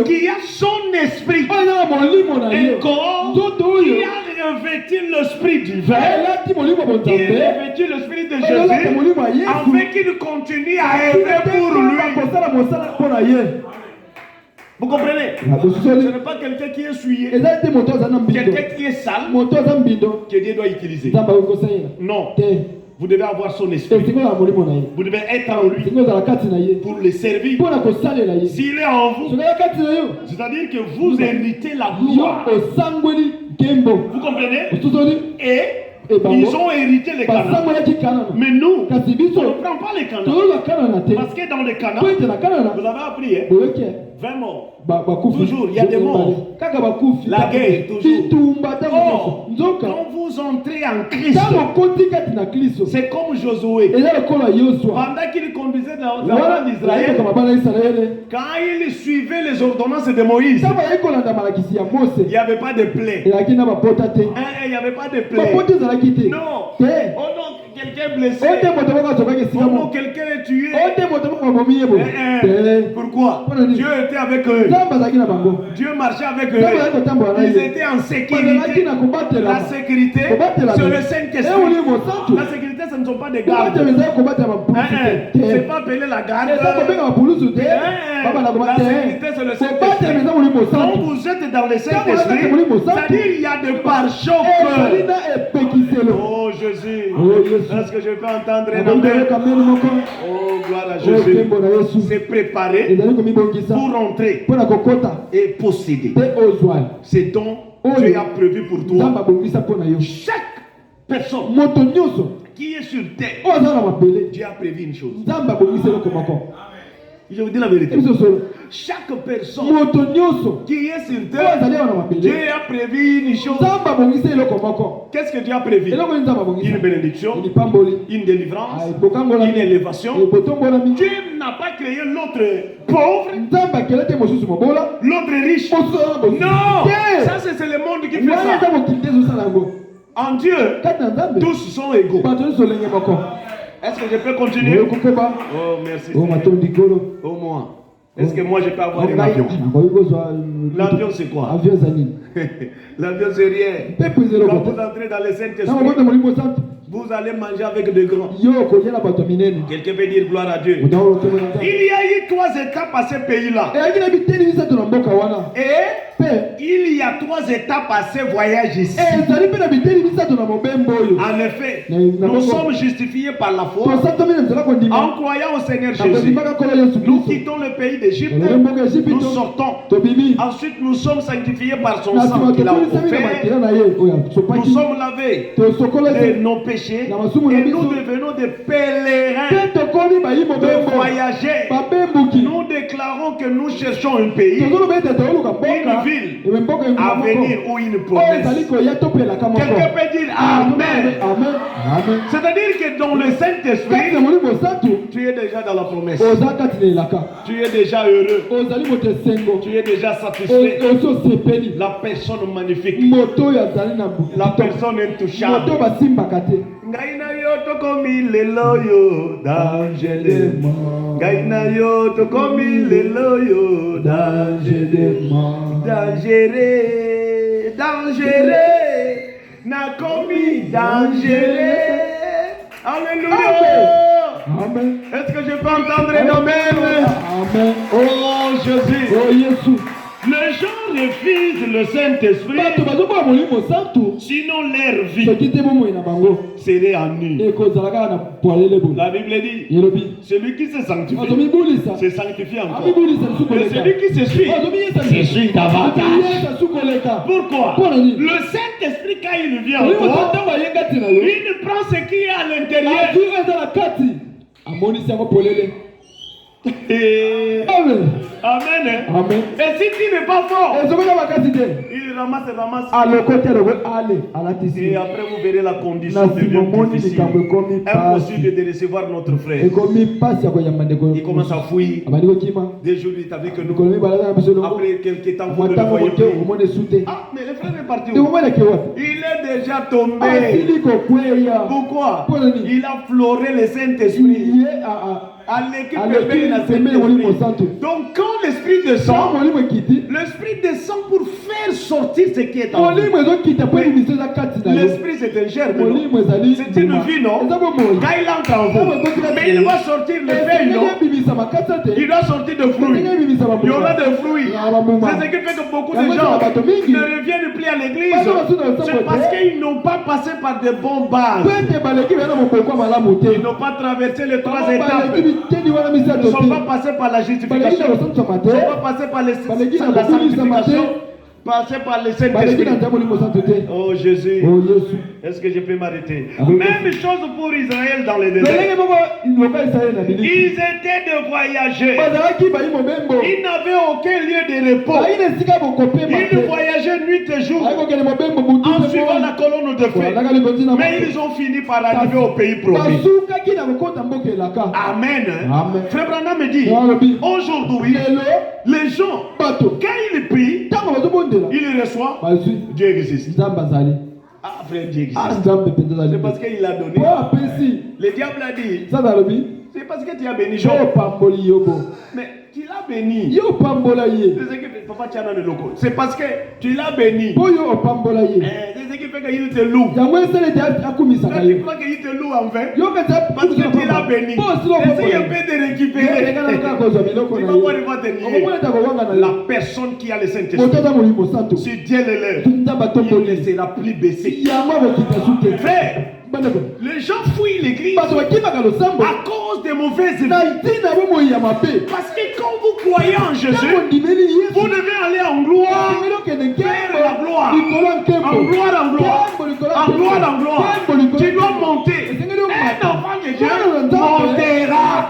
qui a son esprit. Un corps qui a revêtu l'esprit divin, qui a revêtu l'esprit de Jésus, afin qu'il continue à œuvrer pour lui. Vous comprenez? Ce n'est pas quelqu'un qui est souillé, quelqu'un qui est sale, que Dieu doit utiliser. Non. Vous devez avoir son esprit. Vous devez être en lui pour le servir. S'il est en vous, c'est-à-dire que vous héritez la gloire. Vous comprenez? Et ils ont hérité les Canaan. Mais nous, on ne prend pas les Canaan. Parce que dans les Canaan, vous avez appris, 20 morts. Toujours, il y a des morts. La guerre, toujours. Oh, quand vous entrez en Christ, c'est comme Josué. Pendant qu'il conduisait dans l'armée d'Israël, quand il suivait les ordonnances de Moïse, il n'y avait pas de plaie. Il n'y avait pas de plaie. Non. Oh non, quelqu'un blessé. Oh non, quelqu'un est tué. Pourquoi? Dieu était avec eux. Dieu marchait avec eux. Ils étaient en sécurité. La sécurité, c'est le Saint-Esprit. La sécurité, ce ne sont pas des gardes. C'est pas appeler la garde. La sécurité, c'est le Saint-Esprit. Quand vous êtes dans le Saint-Esprit, c'est-à-dire il y a des pare-chocs. Oh Jésus, est-ce que je peux entendre un amen? Oh gloire à Jésus. C'est préparé pour rentrer et posséder. C'est dont Dieu a prévu pour toi. Chaque personne qui est sur terre, Dieu a prévu une chose. Je vous dis la vérité. Chaque personne qui est sur terre, Dieu a prévu une chose. Qu'est-ce que Dieu a prévu? Une bénédiction, une délivrance, une élévation. Dieu n'a pas créé l'autre pauvre, l'autre riche. Non, ça c'est le monde qui fait ça. En Dieu, tous sont égaux. Est-ce que je peux continuer? Oh, merci. Au moins. Est-ce que moi je peux avoir un avion? L'avion c'est quoi? L'avion c'est rien. Quand vous entrez dans le Saint-Esprit, vous allez manger avec des grands. Quelqu'un peut dire gloire à Dieu. Il y a eu 3 étapes à ce pays-là. Et Il y a 3 étapes à ce voyage ici. En effet, nous sommes justifiés par la foi en croyant au Seigneur Jésus. Nous quittons le pays d'Égypte, nous sortons. Ensuite, nous sommes sanctifiés par son sang qu'il a offert. Nous sommes lavés de nos péchés et nous devenons des pèlerins, de voyagers. Nous déclarons que nous cherchons un pays, une ville à venir ou une promesse. Quelqu'un peut dire Amen. C'est-à-dire que dans le Saint-Esprit, tu es déjà dans la promesse. Tu es déjà heureux. Tu es déjà satisfait. La personne magnifique. La personne intouchable. Gaina yo to komi lelo yo dangereux. Gaina yo to komi lelo yo dangereux. Dangereux. Na komi dangereux. Alléluia. Amen. Est-ce que je peux entendre un amen? Amen. Oh Jésus. Oh Jésus. Les gens refusent le Saint-Esprit, sinon leur vie serait en nu. La Bible dit, celui qui se sanctifie, se sanctifie encore. Et celui qui se suit, se suit davantage. Pourquoi? Le Saint-Esprit, quand il vient en toi, il prend ce qui est à l'intérieur. Amen. Amen. Amen. Et si tu n'es pas fort, il ramasse. Et après vous verrez la condition devient difficile. Impossible de recevoir notre frère. Il commence à fuir. Des jours il t'a vu que nous. Après quelques temps vous ne le voyez plus. Ah mais le frère est parti où? Il est déjà tombé. Pourquoi? Il a floré le Saint-Esprit. À l'équipe donc quand l'esprit descend, l'esprit descend pour faire sortir ce qui est en lui. L'esprit c'est un germe, c'est une vie, non? Quand il entre en vous, mais il va sortir le feuille, non? Il doit sortir de fruits. Il y aura des fruits. C'est ce qui fait que beaucoup de gens ne reviennent plus à l'église. C'est parce qu'ils n'ont pas passé par de bonnes bases. Ils n'ont pas traversé les 3 étapes. Ils ne sont pas passés par la justification. Ils ne sont pas passés par la sanctification. Passez par le Saint-Esprit. Oh Jésus. Est-ce que je peux m'arrêter? Même chose pour Israël dans les déserts. Ils étaient de voyageurs. Ils n'avaient aucun lieu de repos. Ils voyageaient nuit et jour en suivant la colonne de feu. Mais ils ont fini par arriver au pays promis. Amen. Frère Branham me dit, aujourd'hui, les gens, quand ils prient, il reçoit, Dieu existe. Ah, frère, Dieu existe. C'est parce qu'il a donné. Le diable a dit, c'est parce que tu as béni Job. Mais tu l'as béni. C'est parce que tu l'as béni. C'est ce qui fait qu'il te loue. Tu crois qu'il te loue en vain? Parce que tu l'as béni. Essaye un peu de récupérer. Tu vas voir, il va te nier. La personne qui a le Saint-Esprit, si Dieu l'élève, il ne sera plus baissé. Frère, les gens fuient l'église à cause des mauvaises vies. Parce que quand vous croyez en Jésus, vous devez aller en gloire vers la gloire. En gloire en gloire. En gloire en gloire. Tu dois monter. Un enfant de Dieu montera.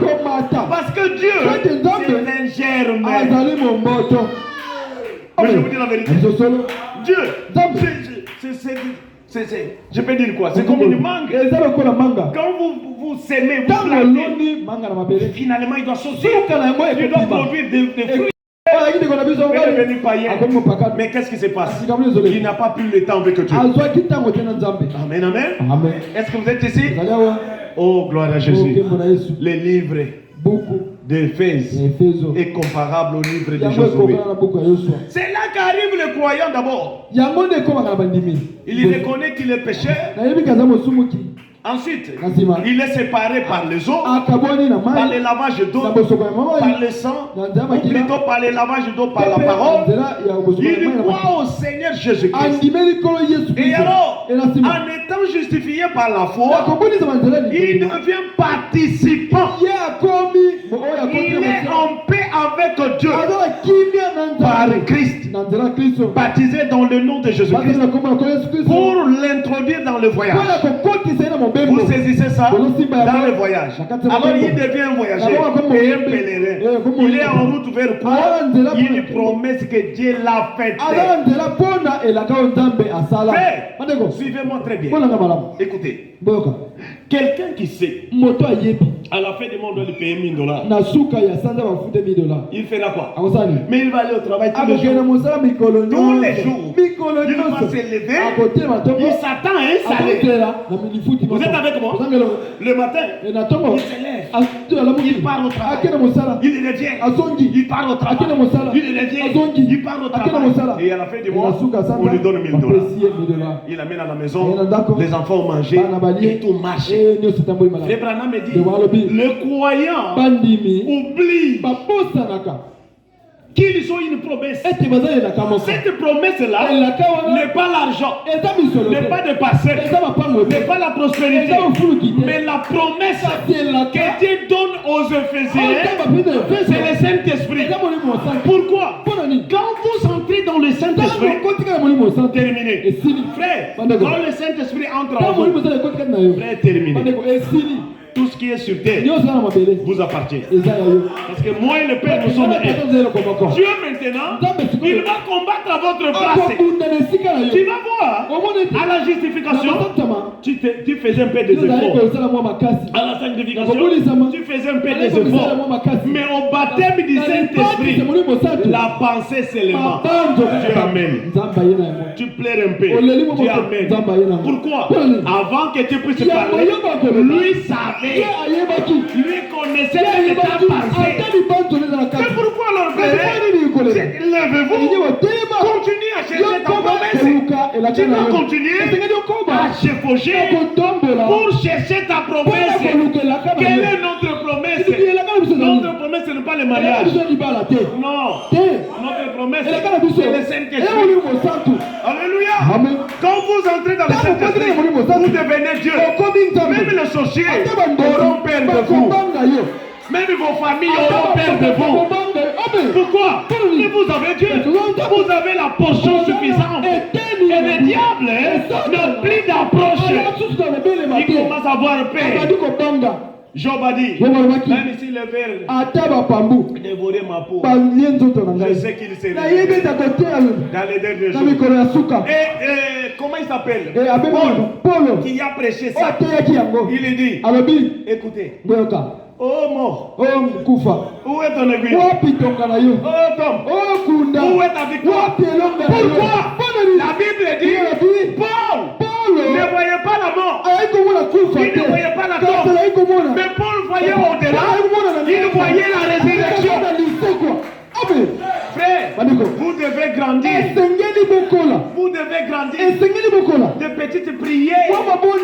Parce que Dieu, c'est un germe. Mais je vous dis la vérité. Dieu, je peux dire quoi? C'est comme une mangue. Quand vous s'aimez, vous plantez, finalement il doit sortir. Il doit produire des fruits. Mais qu'est-ce qui se passe? Il n'a pas plus le temps avec Dieu. Amen, amen. Est-ce que vous êtes ici? Oh, gloire à Jésus. Les livres d'Éphèse est comparable au livre de Josué. C'est là qu'arrive le croyant d'abord. Il reconnaît qu'il est pécheur. Ensuite, il est séparé par les eaux, par le lavage d'eau, par le sang, ou plutôt par le lavage d'eau, par la parole. Il croit au Seigneur Jésus-Christ. Et alors, en étant justifié par la foi, il devient participant. Il est en paix avec Dieu par Christ, baptisé dans le nom de Jésus-Christ, pour l'introduire dans le voyage. Vous saisissez ça dans le voyage. Alors il devient un voyageur et un pèlerin. Il est en route vers quoi? Une promesse que Dieu l'a faite. Suivez-moi très bien. Écoutez. Quelqu'un qui sait, à la fin du mois, on doit lui payer $1000. Il fera quoi? Mais il va aller au travail tous les jours. Tous les jours. Il va se lever. Il s'attend à un salaire. Vous êtes avec moi? Le matin, il se lève. Il part au travail. Il revient. Il part au travail. Il revient. Il part au travail. Et à la fin du mois, on lui donne $1000. Il amène à la maison. Les enfants ont mangé. Et tout marche. Frère Branham me dit, le croyant oublie qu'ils ont une promesse. Cette promesse-là n'est pas l'argent, n'est pas de passé, n'est pas la prospérité, mais la promesse que Dieu donne aux Éphésiens, c'est le Saint-Esprit. Pourquoi? Quand vous entrez dans le Saint-Esprit, terminé. Frère, quand le Saint-Esprit entre en vous, frère, terminé. Tout ce qui est sur terre vous appartient. Parce que moi et le Père, nous sommes un. Dieu maintenant, il va combattre à votre place. Tu vas voir, à la justification, tu faisais un peu des efforts. À la sanctification, tu faisais un peu des efforts. Mais au baptême du Saint-Esprit, la pensée seulement. Dieu amène. Tu pleures un peu. Dieu amène. Pourquoi? Avant que tu puisses parler, lui savait. Lui connaissait le temps passé. C'est pourquoi alors, frère, levez-vous, continuez à chercher ta promesse. Tu dois continuer à chevaucher pour chercher ta promesse. Quelle est notre promesse? Notre promesse, ce n'est pas le mariage. Non. Notre promesse, c'est le Saint-Esprit. Alléluia. Quand vous entrez dans le Saint-Esprit, vous devenez Dieu. Même les sorciers auront peur de vous. Même vos familles auront peur de vous. Pourquoi? Si vous avez Dieu, vous avez la portion suffisante. Et le diable n'a plus d'approche. Il commence à avoir peur. Job a dit, même si le ver dévorait ma peau, je sais qu'il s'est réveillé dans les derniers jours. Et comment il s'appelle? Paul, qui a prêché ça. Il dit, écoutez, oh mort, où est ton aiguille? Oh Tom, où est ta victoire? Pourquoi? La Bible dit, Paul ne voyait pas la mort, il ne voyait pas la mort, mais Paul voyait au-delà, il voyait la résurrection. Frère, vous devez grandir. Vous devez grandir. De petites prières,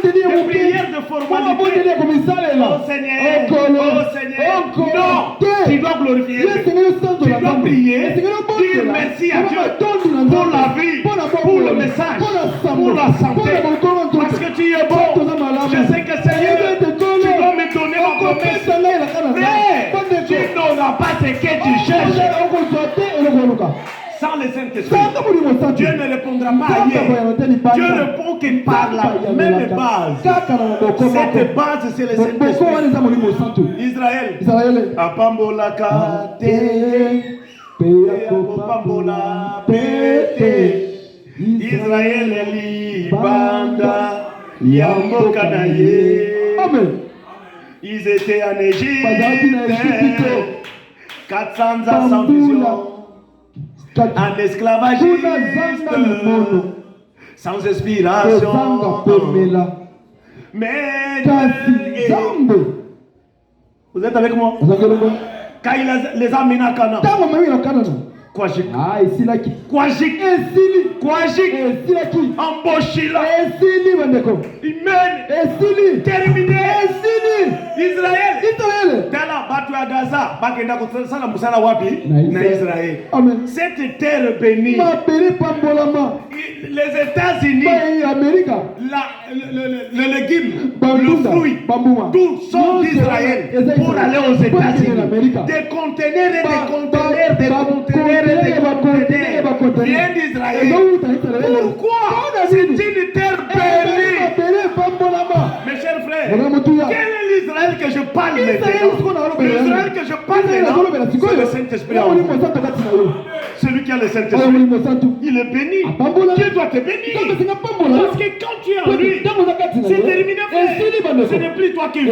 de prières de formalité. Oh Seigneur, non, tu dois glorifier Dieu. Tu dois prier, dire merci à Dieu pour la vie, pour le message, pour la santé. Parce que tu es bon. Je sais que Seigneur, tu dois me donner ma promesse. Mais tu n'auras pas ce que tu cherches. Sans le Saint-Esprit, Dieu ne répondra pas ailleurs. Dieu répond que par la même base. Cette base, c'est le Saint-Esprit. Israël. Apambola kate, apambola pete. Israël libanda, yambo kanaye. Ils étaient en Égypte, 400 ans sans vision. En esclavage, sans inspiration. Mais vous êtes avec moi? Quand il les a menés à Canaan, Kwajik. Ah, ici là qui. Kwajik. Esili. Kwajik. Esili là qui. Amboshila. Esili bandeko. Amen. Esili. Terminé. Esili. Israël. Israël. Dala batu ya Gaza. Bakenda kusala musala wapi? Na Israël. Amen. Cette terre bénie. Ma béni pambolama. Les États-Unis. L'Amérique. Le légume. Le fruit. Tout sont d'Israël. Pour aller aux États-Unis. Des conteneurs et des conteneurs. Des conteneurs et des conteneurs. Viens d'Israël. Pourquoi? C'est une terre bénie. Mes chers frères, quel est l'Israël que je parle maintenant? L'Israël que je parle maintenant, c'est le Saint-Esprit. Celui qui a le Saint-Esprit, il est béni. Dieu doit te bénir. Parce que quand tu es en lui, c'est terminé, frère. Ce n'est plus toi qui vis,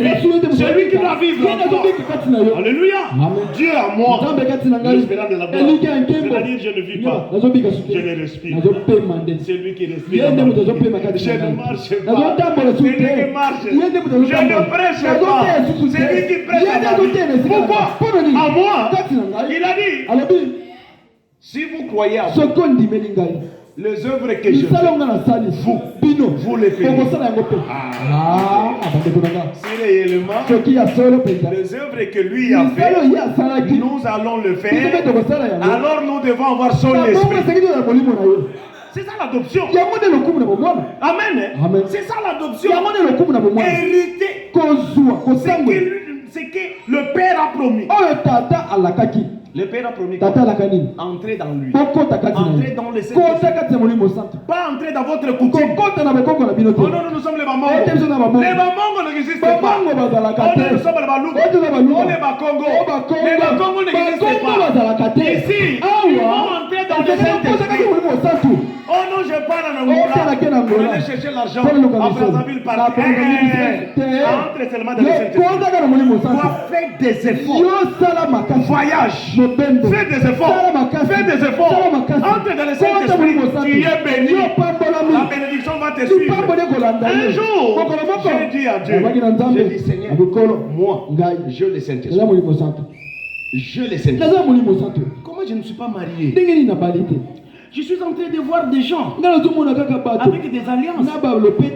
c'est lui qui doit vivre en toi. Alléluia. Dieu à moi, l'espérance de la gloire. C'est-à-dire, je ne vis pas, je le respire. C'est lui qui respire. Je ne marche pas. C'est lui qui marche. Je ne prêche pas. C'est lui qui prêche à ma vie. Pourquoi? À moi, il a dit, si vous croyez à moi, les œuvres que je fais, vous les faites. Si réellement les œuvres que lui a fait, nous allons le faire, alors nous devons avoir son esprit. C'est ça l'adoption. Amen. C'est ça l'adoption. Hériter. C'est que le Père a promis. Le Père a promis entrer dans lui. Entrer dans le Saint-Esprit. Pas entrer dans votre coutume. Oh non, nous sommes les Bamongo. Les Bamongo n'existent pas. Oh non, nous sommes les Balouga. Oh les Bakongo. Les Bakongo n'existent pas. Ici, ils vont entrer dans le Saint-Esprit. Oh non, je parle en Angola. Vous allez chercher l'argent à Brazzaville par entre seulement dans le Saint-Esprit. Faire des efforts. Voyage. Fais des efforts. Fais des efforts. Entre dans le Saint-Esprit. Tu es béni. La bénédiction va te suivre. Un jour, j'ai dit à Dieu, j'ai dit Seigneur, moi, je le Saint-Esprit. Je le Saint-Esprit. Comment je ne suis pas marié? Je suis en train de voir des gens avec des alliances.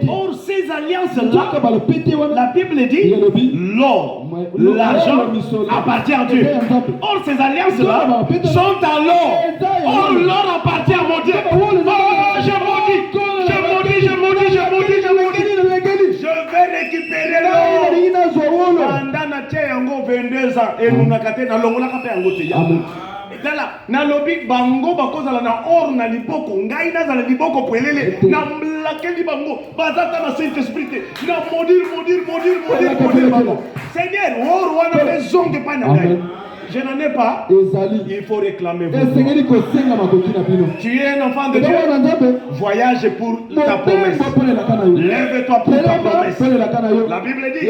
Or, ces alliances-là, la Bible dit, l'or, l'argent appartient à Dieu. Or, ces alliances-là sont à l'or. Or, l'or appartient à mon Dieu. Oh, je maudis. Je vais récupérer l'or. Pendant 22 ans, et nous n'avons na lobi bango bakozala na or na liboko ngai nazala liboko pelele na mlakeli bango bazata na Saint-Esprit na modir bango. Seigneur, or wana bezonge pa na ngai. Je n'en ai pas. Il faut réclamer votre droit. Tu es un enfant de Dieu. Voyage pour ta promesse. Lève-toi pour ta promesse. La Bible dit,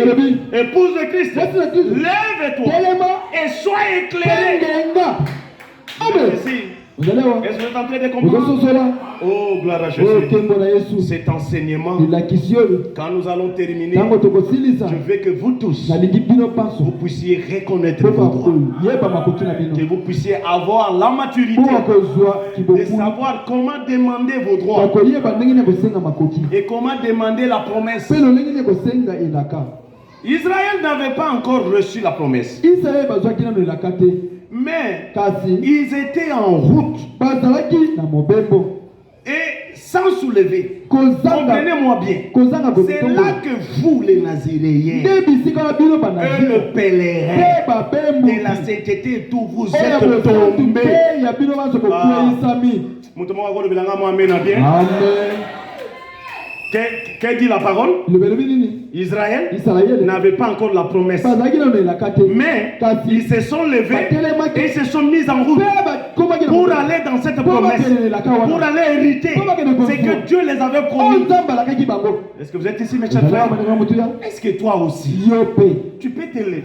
épouse de Christ, lève-toi et sois éclairé. Est-ce que vous êtes en train de comprendre? Oh, gloire à Jésus. Cet enseignement, quand nous allons terminer, je veux que vous tous, vous puissiez reconnaître vos droits. Que vous puissiez avoir la maturité de savoir comment demander vos droits et comment demander la promesse. Israël n'avait pas encore reçu la promesse. Mais ils étaient en route et sans soulever. Comprenez-moi bien. C'est là que vous, les Naziréens, et le pèlerin de la sainteté, tout vous êtes tombés. Qu'est-ce dit la parole? Israël n'avait pas encore la promesse. Mais ils se sont levés et ils se sont mis en route pour aller dans cette promesse, pour aller hériter ce que Dieu les avait promis. Est-ce que vous êtes ici, mes chers frères? Est-ce que toi aussi, tu peux te lever?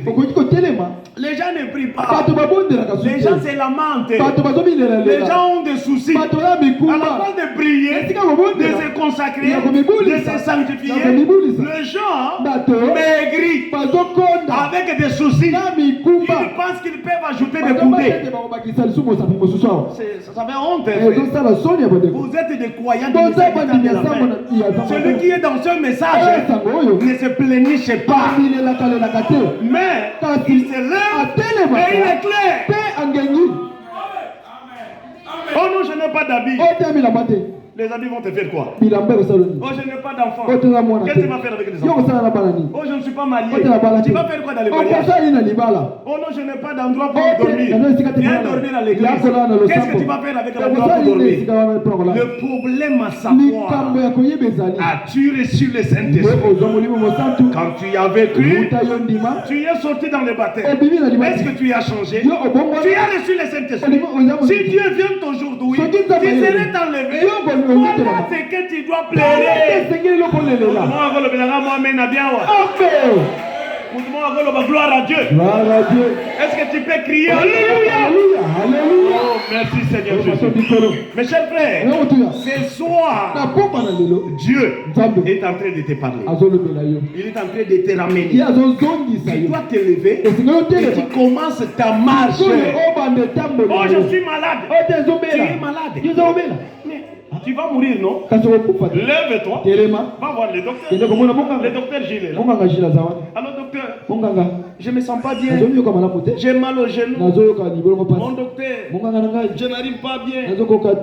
Les gens ne prient pas. Les gens se lamentent. Les gens ont des soucis. À la place de prier, de se consacrer, de se sanctifier, les gens maigris avec des soucis. Ils Ils pensent qu'ils peuvent ajouter des coudées. Ça fait honte. Vous êtes des croyants de celui qui est dans ce message ne se pléniche pas. Mais il se lève et il est clair. Oh non, je n'ai pas d'habits. Les habits vont te faire quoi? Oh, je n'ai pas d'enfant. Qu'est-ce que tu vas faire avec les enfants? Oh, je ne suis pas marié. Tu vas faire quoi dans les mariages? Oh non, je n'ai pas d'endroit pour dormir. Viens dormir à l'église. Qu'est-ce que tu vas faire avec l'endroit pour dormir? Le problème à savoir, as-tu reçu le Saint-Esprit? Quand tu y avais cru, tu es sorti dans le baptême. Est-ce que tu as changé? Tu as reçu le Saint-Esprit. Si Dieu vient aujourd'hui, tu serais enlevé. Voilà ce que tu dois plaider. Gloire à Dieu. Est-ce que tu peux crier Alléluia? Oh, merci Seigneur Jésus. Mes chers frères, ce soir, Dieu est en train de te parler. Il est en train de te ramener. Tu dois te lever et tu commences ta marche. Oh, je suis malade. Tu es malade. Tu vas mourir, non? Lève-toi. Va voir le docteur. Le docteur Gilles. Alors, docteur, je ne me sens pas bien. J'ai mal au genou. Mon docteur, je n'arrive pas bien.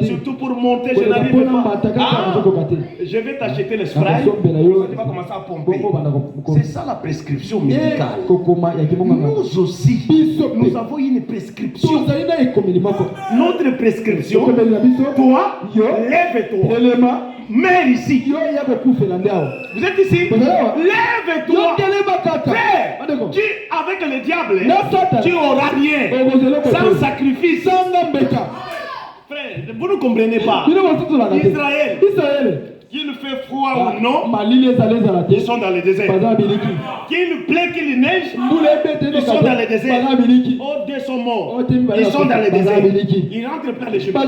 Surtout pour monter, je n'arrive pas. Je vais t'acheter le spray. Tu vas commencer à pomper. C'est ça la prescription médicale. Nous aussi, nous avons une prescription. Notre prescription, toi, lève-toi. Mère ici. Vous êtes ici? Lève-toi. Tu, avec le diable, tu n'auras rien. Sans sacrifice. Frère, vous ne comprenez pas. Israël. Qu'il fait froid ou non, ils sont dans le désert. Qu'il plaît, qu'il neige, ils sont dans le désert. Oh, deux sont morts. Ils sont dans le désert. Ils rentrent plein les chemins.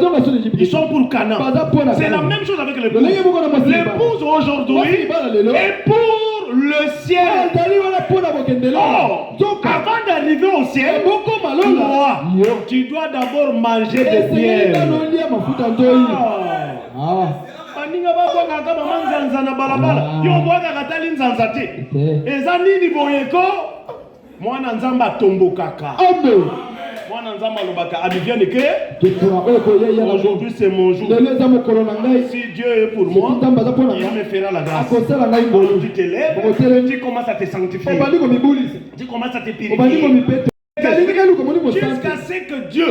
Ils sont pour Canaan. C'est la même chose avec l'épouse. L'épouse aujourd'hui est pour le ciel. Oh, avant d'arriver au ciel, toi, tu dois d'abord manger des pierres. Ninga babonga kama manzanza na balabala yo bwaka katali nzanza te eza nini boyeko mwana nzamba tombokaka amen mwana nzamba lobaka abiviane que aujourd'hui c'est mon jour si Dieu est pour moi il me fera la grâce tu te lèves tu commences à te sanctifier tu commences à te purifier jusqu'à ce que Dieu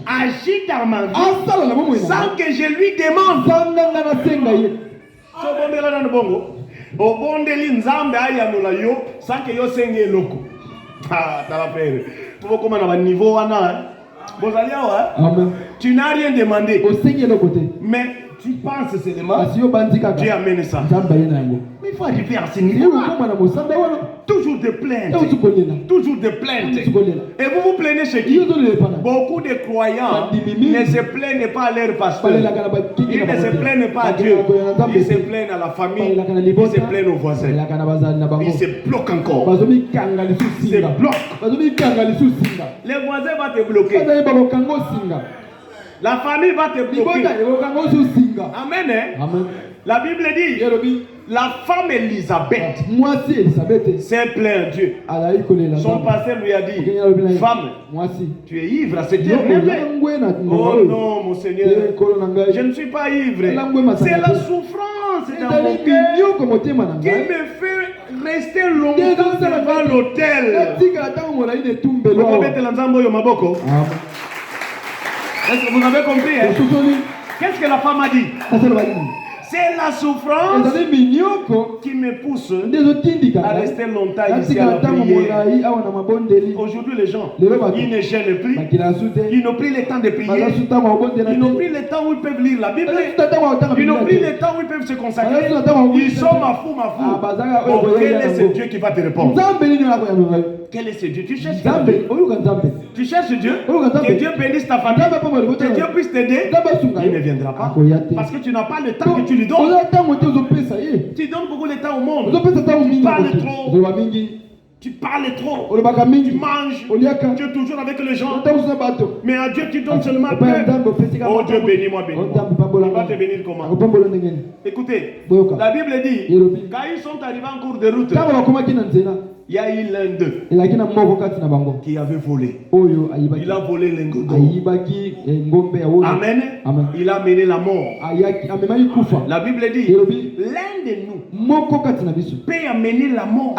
agit dans ma vie sans que je lui demande. Sans que yo senge loko. Ah, t'as la peur. Tu vois comment on a un niveau tu n'as rien demandé. Mais tu penses seulement Dieu amène ça. Mais il faut arriver à ce niveau. Toujours de plaintes. Toujours de plaintes. Et vous vous plaignez chez qui? Beaucoup de croyants ne se plaignent pas à leur pasteur. Ils ne se plaignent pas à Dieu. Ils se plaignent à la famille. Ils se plaignent aux voisins. Ils se bloquent encore. Ils se bloquent. Les voisins vont te bloquer. La famille va te bloquer. Amen. La Bible dit, la femme Élisabeth s'est plainte à Dieu. Son pasteur lui a dit, femme, tu es ivre à cette heure. Oh non, mon Seigneur, je ne suis pas ivre. C'est la souffrance dans mon cœur qui me fait rester longtemps devant l'autel. Est-ce que vous avez compris? Qu'est-ce que la femme a dit? C'est la souffrance qui me pousse à rester longtemps ici à la prière. Aujourd'hui, les gens, ils ne gênent plus. Ils n'ont plus le temps de prier. Ils n'ont plus le temps où ils peuvent lire la Bible. Ils n'ont plus le temps où ils peuvent se consacrer. Ils sont ma fou. Oh, quel est ce Dieu qui va te répondre? Quel est ce Dieu? Tu cherches Dieu. Tu cherches Dieu. Que Dieu bénisse ta famille. Que Dieu puisse t'aider. Il ne viendra pas. Parce que tu n'as pas le temps que tu lui donnes. Tu donnes beaucoup de temps au monde. Tu parles trop. Tu parles trop. Tu manges. Tu es toujours avec les gens. Mais à Dieu, tu donnes seulement peu. Oh Dieu, bénis-moi, bénis-moi. Il va te bénir comment? Écoutez, la Bible dit, quand ils sont arrivés en cours de route, il y a eu l'un d'eux qui avait volé. Il a volé lingot d'or. Amen. Il a mené la mort. La Bible dit, l'un de nous peut amener la mort.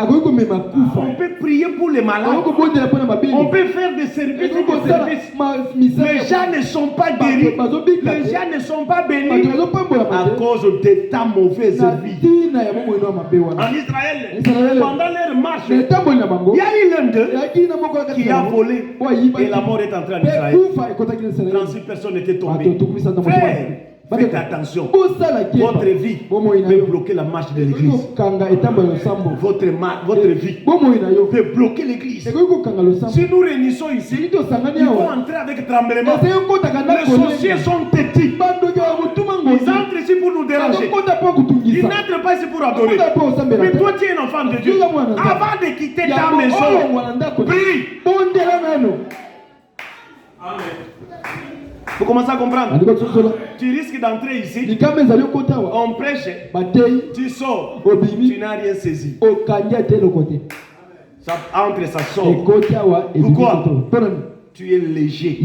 On peut prier pour les malades. On peut faire des services. Les gens ne sont pas guéris. Les gens ne sont pas bénis à cause de ta mauvaise vie. En Israël, pendant leur marche, il y a eu l'un d'eux qui a volé et la mort est entrée en Israël. 36 personnes étaient tombées. Frère, faites attention. Votre vie peut bloquer la marche de l'église. Votre vie peut bloquer l'église. Si nous réunissons ici, il faut entrer avec tremblement. Les sorciers sont têtus. Ils entrent ici pour nous déranger. Ils n'entrent pas ici pour adorer. Mais toi, tu es un enfant de Dieu. Avant de quitter ta maison, prie. Amen. Vous commencez à comprendre? Tu risques d'entrer ici. On prêche. Tu sors. Tu n'as rien saisi. Ça entre, ça sort. Pourquoi? Tu es léger.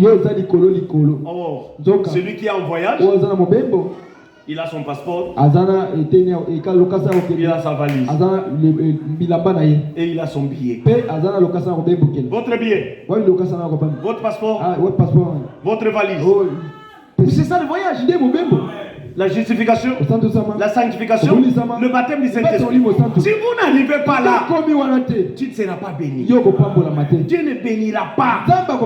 Or, celui qui est en voyage, il a son passeport. Il a sa valise. Et il a son billet. Votre billet. Votre passeport. Votre valise. C'est ça le voyage. La justification, la sanctification, le baptême du Saint-Esprit. Si vous n'arrivez pas là, tu ne seras pas béni. Dieu ne bénira pas.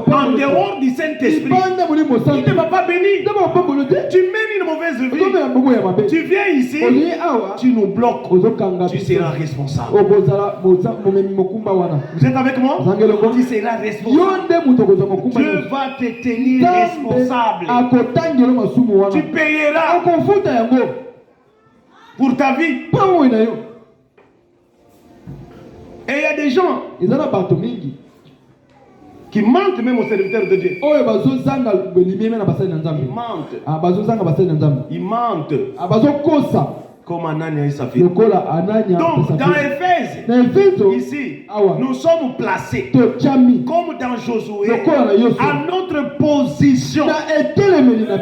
En dehors du Saint-Esprit, il ne va pas bénir. Tu mènes une mauvaise vie. Tu viens ici, tu nous bloques. Tu seras responsable. Vous êtes avec moi? Tu seras responsable. Dieu va te tenir responsable. Tu payeras pour ta vie. Et il y a des gens qui mentent même aux serviteurs de Dieu. Ils mentent. Comme Anania et sa fille. Donc, dans Éphèse, ici, nous sommes placés comme dans Josué à notre position.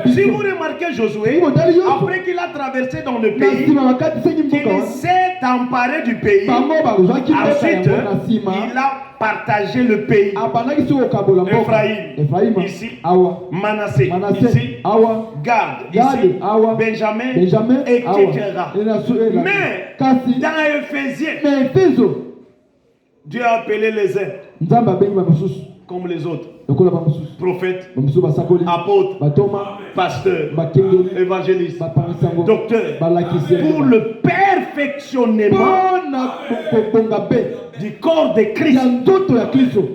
Si vous remarquez Josué, après qu'il a traversé dans le pays, qu'il s'est emparé du pays, ensuite, il a partagé le pays. Ephraïm, ici, Manassé, ici, Gad, ici, Benjamin, etc. Mais dans Éphésiens, Dieu a appelé les uns comme les autres. Prophètes, apôtres, pasteurs, évangélistes, docteurs, pour le perfectionnement du corps de Christ.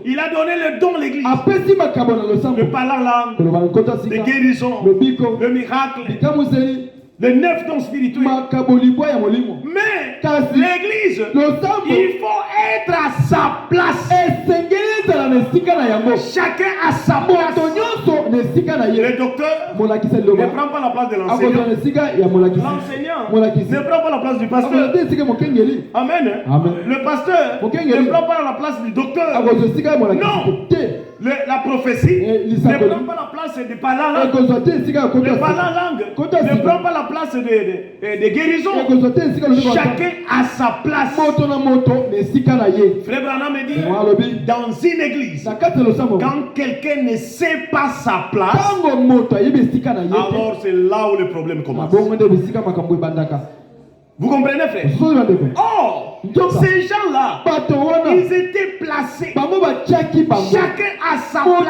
Il a donné le don à l'église. De parler en langue, de guérison, de miracle, les 9 dons spirituels. Mais l'église, il faut être à sa place. Chacun à sa place. Le docteur ne prend pas la place de l'enseignant. L'enseignant ne prend pas la place du pasteur. Amen. Le pasteur ne prend pas la place du docteur. Non. La prophétie ne prend pas la place de parler en langue. Le parler en langue ne prend pas la place de guérison. Chacun à sa place. Frère Branham me dit, dans une église, quand quelqu'un ne sait pas sa place, alors c'est là où le problème commence. Vous comprenez, frère? Oh, ces gens-là, ils étaient placés. Chacun à sa place.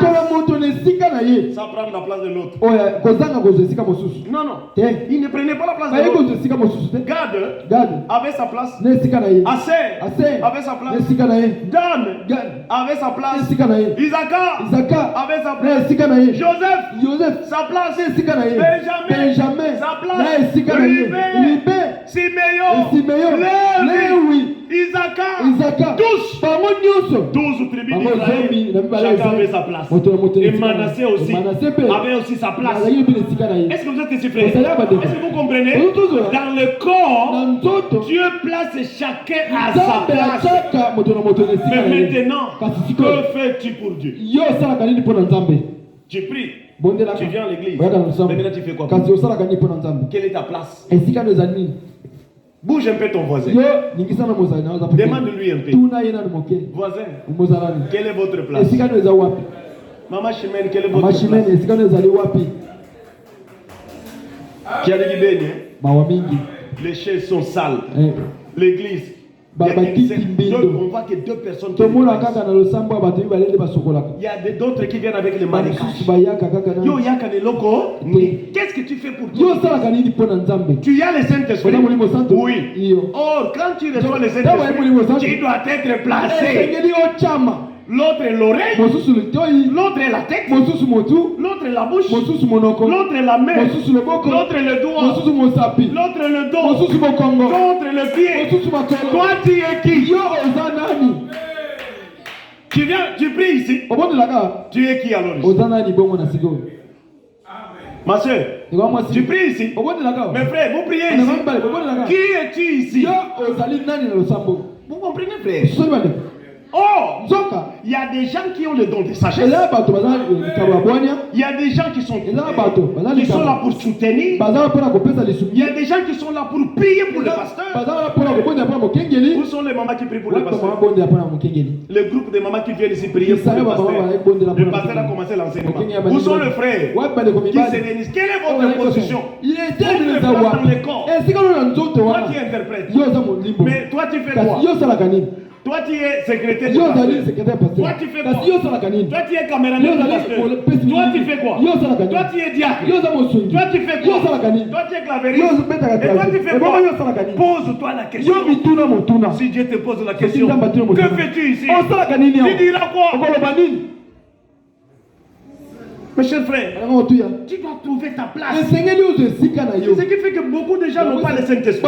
Ça prend la place de l'autre. Non, non. Il ne prenait pas la place de l'autre. Gad avait sa place. Aser avait sa place. Dan avait sa place. Isaac avait sa place. Joseph sa place. Benjamin sa place. Ruben Simeon, Lévi, Isaac, tous 12 tribus d'Israël, chacun avait sa place. Et Manassé aussi avait aussi sa place. Est-ce que vous êtes ici, frère? Est-ce que vous comprenez? Dans le corps, Dieu place chacun à sa place. Mais maintenant, que fais-tu pour Dieu? Tu pries, tu viens à l'église. Mais maintenant tu fais quoi? Quelle est ta place? Bouge un peu ton voisin. Demande-lui un peu. Voisin, quelle est votre place? Maman Chimène, quelle est votre place? Qui a dit les chaises sont sales. L'église. On voit que deux personnes qui viennent. Il y a d'autres qui viennent avec les marécages. Qu'est-ce que tu fais pour toi? Tu as le Saint-Esprit? Oui. Or, quand tu reçois le Saint-Esprit, tu dois être placé. L'autre est l'oreille, l'autre est la tête, l'autre est la bouche, l'autre est la main, l'autre est le doigt, l'autre est le dos, l'autre est le pied. Toi tu es qui? Tu viens, tu pries ici. Tu es qui alors ici? Ma soeur, tu pries ici. Mes frères, vous priez ici. Qui es-tu ici? Vous comprenez, frère? Oh, il y a des gens qui ont le don de sagesse. Il y a des gens qui sont là pour soutenir. Il y a des gens qui sont là pour prier pour le pasteur. Où sont les mamans qui prient pour le pasteur? Le groupe de mamans qui viennent ici prier pour le pasteur. Le pasteur a commencé l'enseignement. Où sont les frères qui se réunissent? Quelle est votre position? Votre place dans le corps. Toi tu interprètes. Mais toi tu fais quoi? Toi tu es secrétaire du pasteur. Toi tu fais quoi? Toi tu es caméraman du pasteur. Toi tu fais quoi? Toi tu es diacre. Toi tu fais quoi? Toi tu es clavériste. Et toi tu fais quoi? Pose-toi la question. Si Dieu te pose la question, que fais-tu ici? Tu diras quoi? Mes chers frères, tu dois trouver ta place. C'est ce qui fait que beaucoup de gens n'ont pas le Saint-Esprit.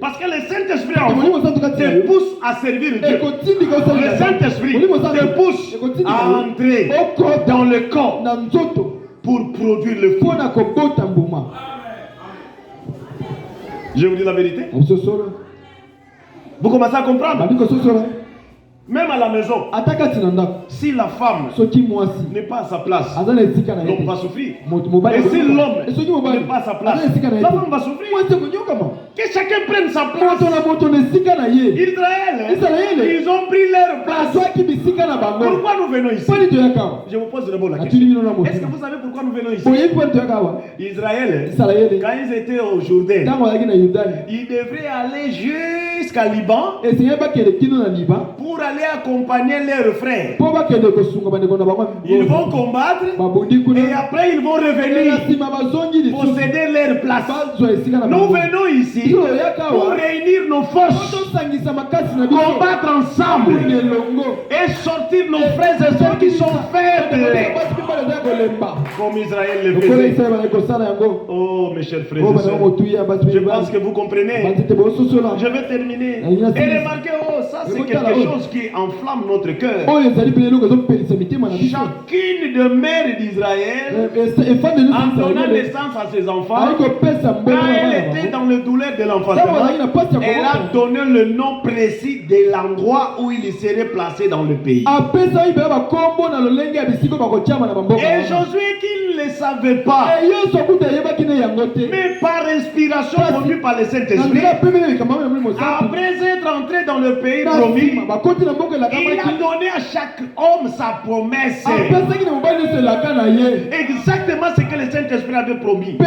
Parce que le Saint-Esprit en vous te pousse à servir Dieu. Le Saint-Esprit te pousse à entrer dans le corps pour produire le fruit. Je vous dis la vérité. Vous commencez à comprendre? Même à la maison, si la femme n'est pas à sa place, l'homme va souffrir. Et si l'homme n'est pas à sa place, la femme va souffrir. Que chacun prenne sa place. Israël, ils ont pris leur place. Pourquoi nous venons ici? Je vous pose d'abord la question. Est-ce que vous savez pourquoi nous venons ici? Israël, quand ils étaient au Jourdain, ils devraient aller jusqu'à Liban pour aller accompagner leurs frères. Ils vont combattre et après ils vont revenir posséder leur place. Nous venons ici pour réunir nos forces, combattre ensemble et sortir nos frères et sœurs qui sont faibles, comme Israël le faisait. Oh mes chers frères et sœurs, je pense que vous comprenez. Je vais terminer et remarquez, ça c'est quelque chose qui enflamme notre cœur. Chacune de mères d'Israël, en donnant naissance à ses enfants, quand elle était dans le douleur de l'enfantement, elle a donné le nom précis de l'endroit où il serait placé dans le pays. Et Josué qui ne le savait pas, mais par inspiration conduite par le Saint-Esprit, après être entré dans le pays promis, il a donné à chaque homme sa promesse. Exactement ce que le Saint-Esprit avait promis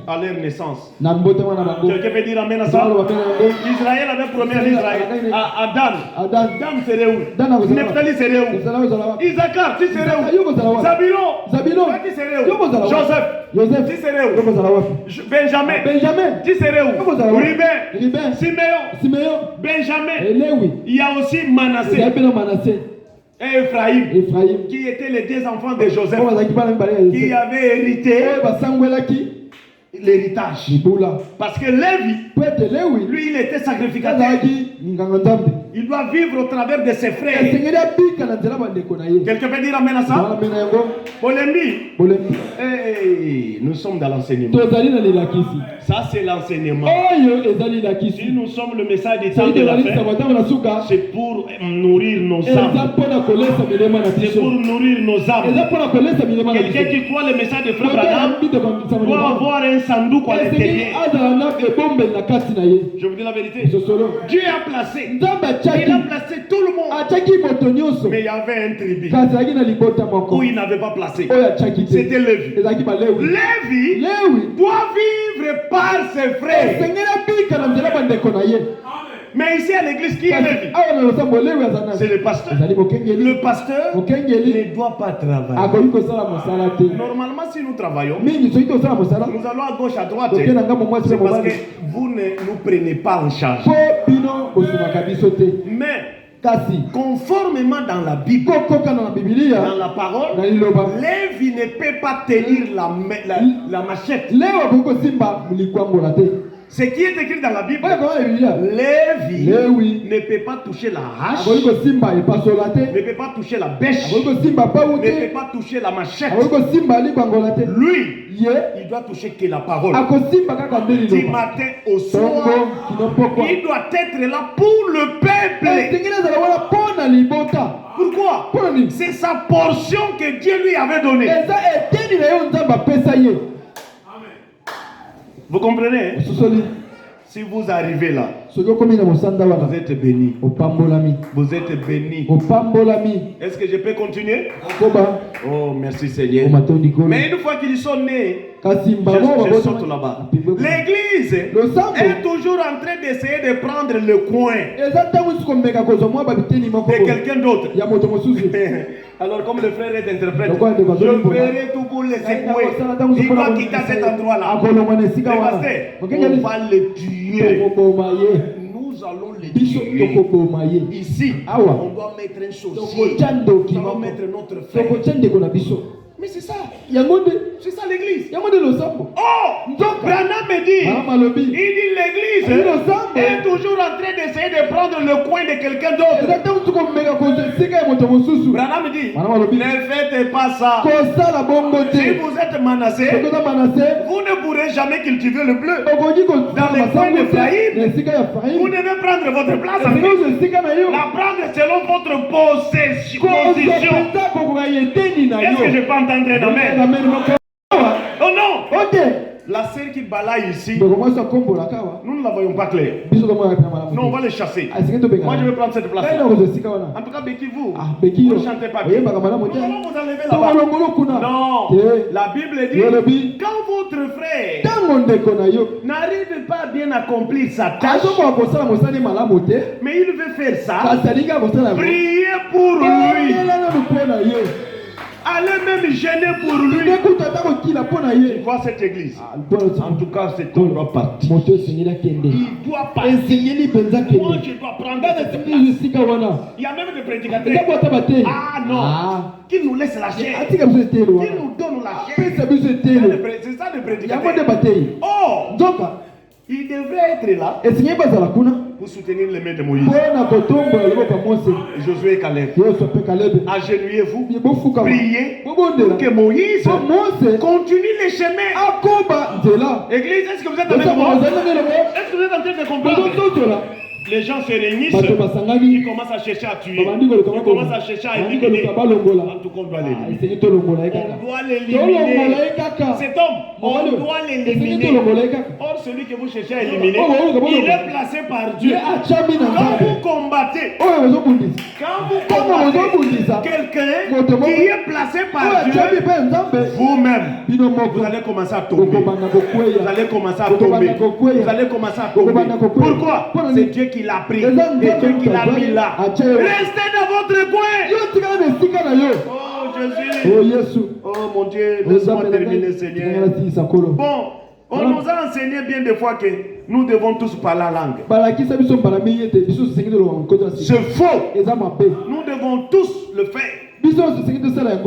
à leur naissance. Quelqu'un peut dire amen à ça? Israël avait promis à Israël, à Dan. Dan serait où? Nephtali serait où? Isaac, tu serais où? Zabulon, tu serais où? Joseph, tu serais où? Benjamin, tu serais où? Ruben, Simeon, Benjamin. Il y a aussi Manassé et Ephraïm, qui étaient les deux enfants de Joseph, qui avaient hérité l'héritage. Parce que Lévi, lui, il était sacrificateur. Il doit vivre au travers de ses frères. Quelqu'un peut dire amen à ça? Hey, nous sommes dans l'enseignement. Ça, c'est l'enseignement. Si nous sommes le message des temps de la fin, c'est pour nourrir nos âmes. C'est pour nourrir nos âmes. Quelqu'un qui croit le message de Frère Branham doit avoir un sandouk à l'intérieur. Je vous dis la vérité. Dieu a placé. Il a placé tout le monde. Mais il y avait un tribu où il n'avait pas placé. C'était Lévi. Lévi doit vivre par ses frères. Mais ici à l'église, qui est Lévi? C'est le pasteur. Le pasteur ne doit pas travailler. Normalement, si nous travaillons, nous allons à gauche, à droite. C'est parce que vous ne nous prenez pas en charge. Mais conformément dans la Bible, dans la parole, Lévi ne peut pas tenir la machette. Ce qui est écrit dans la Bible, Lévi ne peut pas toucher la hache, ne peut pas toucher la bêche, ne peut pas toucher la machette. Lui, il doit toucher que la parole. Du matin au soir, il doit être là pour le peuple. Pourquoi? C'est sa portion que Dieu lui avait donnée. Vous comprenez? Si vous arrivez là, vous êtes béni. Vous êtes béni. Est-ce que je peux continuer? Oh, merci Seigneur. Mais une fois qu'ils sont nés, je saute là-bas. L'église est toujours en train d'essayer de prendre le coin de quelqu'un d'autre. Alors, comme le frère est interprète, je ferai tout pour le secouer. Il va quitter cet endroit-là. On va le tuer. Nous allons le tuer. Ici, on doit mettre un chaussier. On doit mettre notre frère. Mais c'est ça. C'est ça l'église. Oh, Branham me dit, il dit l'église est toujours en train d'essayer de prendre le coin de quelqu'un d'autre. Branham me dit, ne faites pas ça. Si vous êtes menacé, vous ne pourrez jamais cultiver le bleu. Dans les coins d'Ephraïm, vous devez prendre votre place. La prendre selon votre position. Est-ce que je peux entendre un amen? Oh non! La sœur qui balaye ici, nous ne la voyons pas clair. Non, on va les chasser. Moi, je vais prendre cette place. En tout cas, Becky, vous ne chantez pas bien. Comment vous enlevez là-bas? Non. La Bible dit, quand votre frère n'arrive pas à bien accomplir sa tâche, mais il veut faire ça, priez pour lui. Allez même gêner pour lui. Tu vois cette église. En tout cas, cet homme doit partir. Il doit partir. Moi, je dois prendre cette place. Il y a même des prédicateurs. Ah non. Qui nous laisse la chair. Qui nous donne la chair. C'est ça le prédicateur. Oh. Donc, il devrait être là pour soutenir les mains de Moïse. Josué et Caleb. Agenouillez-vous. Priez pour que Moïse continue les chemins. Église, est-ce que vous êtes en train de comprendre? Est-ce que vous êtes en train de comprendre? Les gens se réunissent, ils commencent à chercher à tuer, ils commencent à chercher à éliminer. En tout cas, on doit l'éliminer. On doit l'éliminer. Cet homme, on doit l'éliminer. Or, celui que vous cherchez à éliminer, il est placé par Dieu. Quand vous combattez, quelqu'un qui est placé par Dieu, vous-même, vous allez commencer à tomber. Vous allez commencer à tomber. Vous allez commencer à tomber. Pourquoi? C'est Dieu qui l'a pris. Et Dieu qui l'a mis là. Restez dans votre coin. Oh Jésus. Oh mon Dieu. Laisse-moi terminer, Seigneur. Bon, on nous a enseigné bien des fois que nous devons tous parler la langue. C'est faux. Nous devons tous le faire.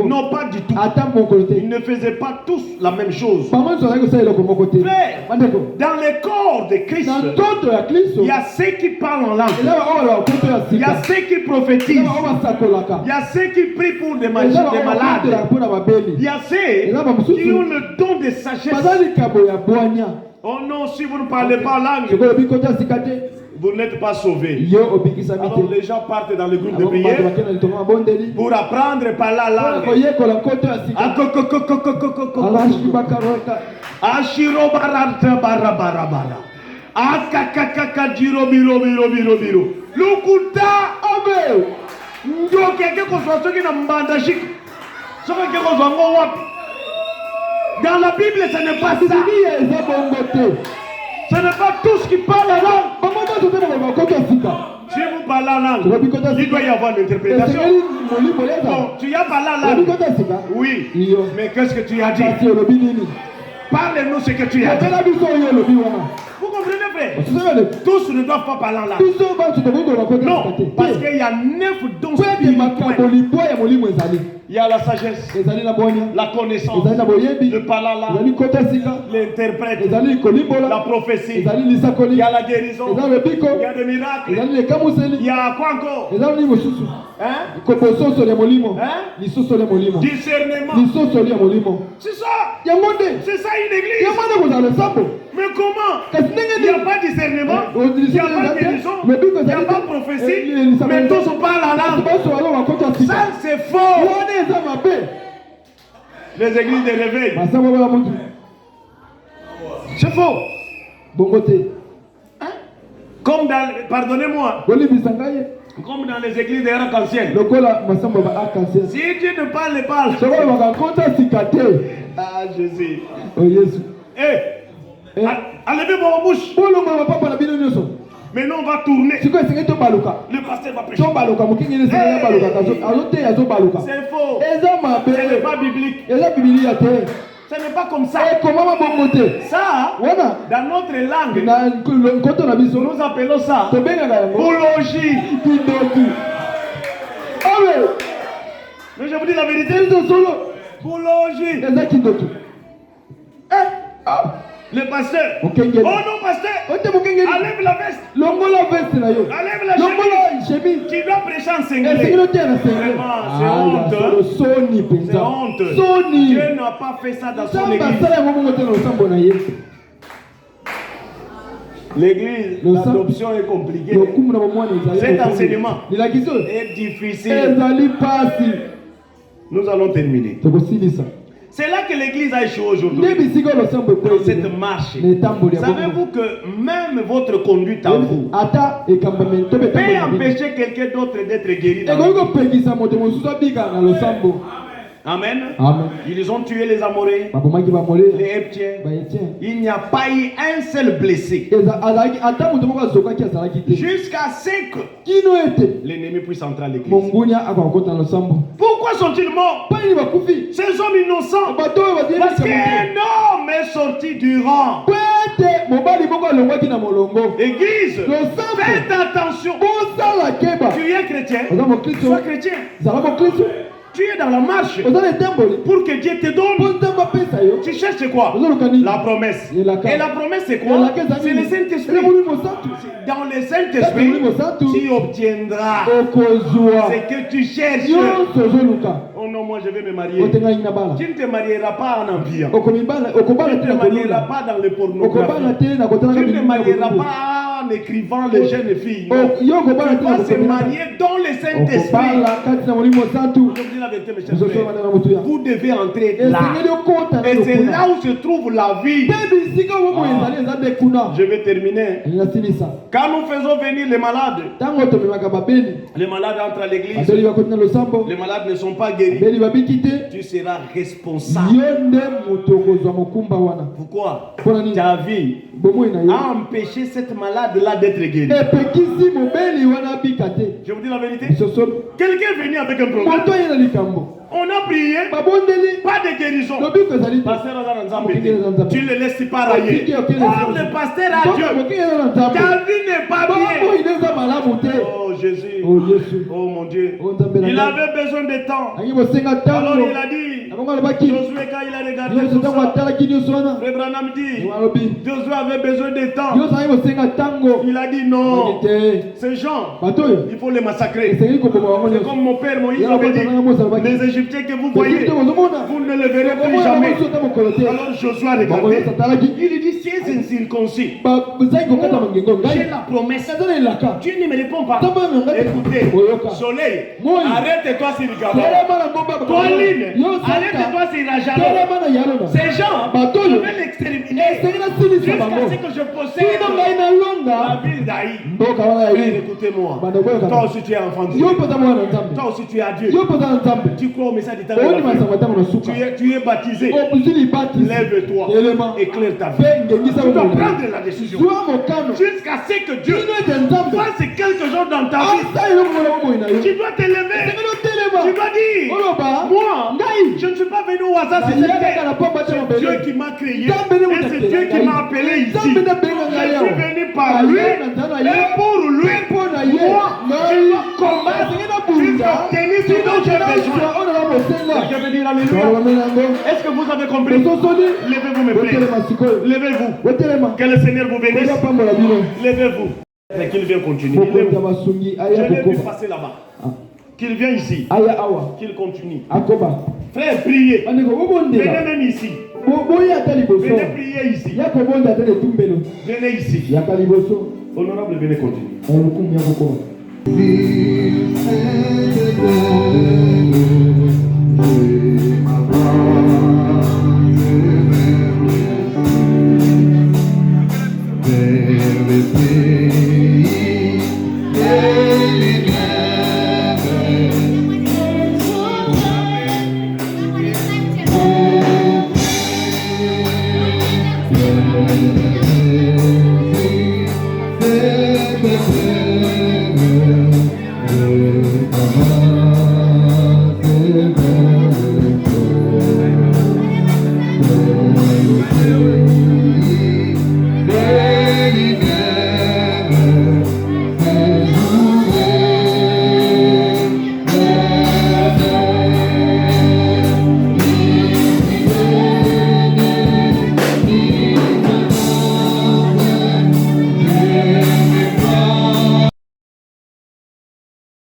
Non, pas du tout. Ils ne faisaient pas tous la même chose. Frère, dans les corps de Christ, il y a ceux qui parlent en langue. Il y a ceux qui prophétisent. Il y a ceux qui prient pour des malades. Il y a ceux qui ont le don de sagesse. Oh non, si vous ne parlez pas langue, vous n'êtes pas sauvés. Alors les gens partent dans le groupe de prière pour apprendre par la langue. Dans la Bible, ce n'est pas ça. Ce n'est pas tous qui parlent la langue. Si vous parlez la langue, il doit y avoir l'interprétation. Bon, tu as parlé la langue. Oui. Mais qu'est-ce que tu as dit? Parle-nous ce que tu as dit. Vous comprenez, frère? Tous ne doivent pas parler en langue. Non, parce qu'il y a 9 dons spirituels. Il y a la sagesse, la connaissance, le parler en langue, l'interprète, la prophétie, il y a la guérison, il y a des miracles, il y a quoi encore? Discernement. C'est ça. C'est ça une église. Mais comment? Il n'y a pas de discernement, il n'y a pas de guérison, il n'y a pas de prophétie, mais tous on parle en langue. Ça c'est faux. Les églises de réveil. C'est faux. Bon côté. Comme dans, pardonnez-moi, comme dans les églises des arc-en-ciel. Si Dieu ne parle pas, ah Jésus. Enlevez vos bouches. Maintenant on va tourner. Le pasteur va prêcher. C'est faux. Ce n'est pas biblique. Ce n'est pas comme ça. Ça, dans notre langue, nous appelons ça boulogie. Mais je vous dis la vérité, boulogie. Le pasteur. Oh non, pasteur. Enlève la veste. Enlève la chemise. Tu dois prêcher en singlet. Vraiment, c'est honte. C'est honte. Dieu n'a pas fait ça dans son église. L'église, l'adoption est compliquée. Cet enseignement est difficile. Nous allons terminer. C'est là que l'église a échoué aujourd'hui. Dans cette marche. Savez-vous que même votre conduite à vous peut empêcher quelqu'un d'autre d'être guéri dans Amen. Ils ont tué les Amoréens, les Heptiens. Il n'y a pas eu un seul blessé. Jusqu'à ce que l'ennemi puisse entrer à l'église. Pourquoi sont-ils morts? Ces hommes innocents. Parce qu'un homme est sorti du rang. Église, faites attention. Tu es chrétien. Sois chrétien. Tu es dans la marche pour que Dieu te donne. Tu cherches quoi? La promesse. Et la promesse c'est quoi? C'est le Saint-Esprit. Dans le Saint-Esprit, tu obtiendras ce que tu cherches. Oh non, moi je vais me marier. Tu ne te marieras pas en enviant. Tu ne te marieras pas dans le pornographie. Tu ne te marieras pas en écrivant les jeunes filles. Tu dois se marier dans le Saint-Esprit. La vérité, mes chers frères, vous devez entrer là. Et c'est là où se trouve la vie. Je vais terminer. Quand nous faisons venir les malades entrent à l'église. Les malades ne sont pas guéris. Tu seras responsable. Pourquoi? Ta vie a empêché cette malade malade-là d'être guéri. Je vous dis la vérité. Quelqu'un est venu avec un problème. On a prié, pas de guérison. Tu le laisses pas railler. Oh, le pasteur a Dieu. Ta vie n'est pas bien. Oh Jésus. Oh mon Dieu. Il avait besoin de temps. Alors il a dit, Josué, quand il a regardé tout ça, Frère Branham dit, Josué avait besoin de temps. Il a dit non. Ces gens, il faut les massacrer. C'est comme mon père Moïse avait dit, les Égyptiens que vous voyez, vous ne les verrez plus jamais. Alors Josué a regardé. Il dit, si c'est incirconcis, j'ai la promesse. Dieu ne me répond pas. Écoutez, Soleil, arrête-toi sur Gabon. Toi, Lune, arrête-toi sur Rajalo. Ces gens, je vais l'exterminer jusqu'à ce que je possède la ville d'Aïe. Écoutez-moi, toi aussi tu es enfant de Dieu. Toi aussi tu es à Dieu. Tu crois au message de ta vie. Tu es baptisé. Lève-toi, éclaire ta vie. Tu dois prendre la décision jusqu'à ce que Dieu fasse quelque chose dans ta vie. Tu dois te lever. Tu dois dire, moi, je ne suis pas venu au hasard sur cette terre. C'est Dieu qui m'a créé et c'est Dieu qui m'a appelé ici. Je suis venu par lui et pour lui. Moi, je dois combattre jusqu'à obtenir ce dont j'ai besoin. Je veux dire alléluia. Est-ce que vous avez compris? Levez-vous mes frères. Levez-vous. Que le Seigneur vous bénisse. Levez-vous. Et qu'il vienne continuer. Je l'ai vu passer là-bas. Qu'il vienne ici. Qu'il continue. Frère, priez. Venez même ici. Venez prier ici. Venez ici. Honorable, venez continuer.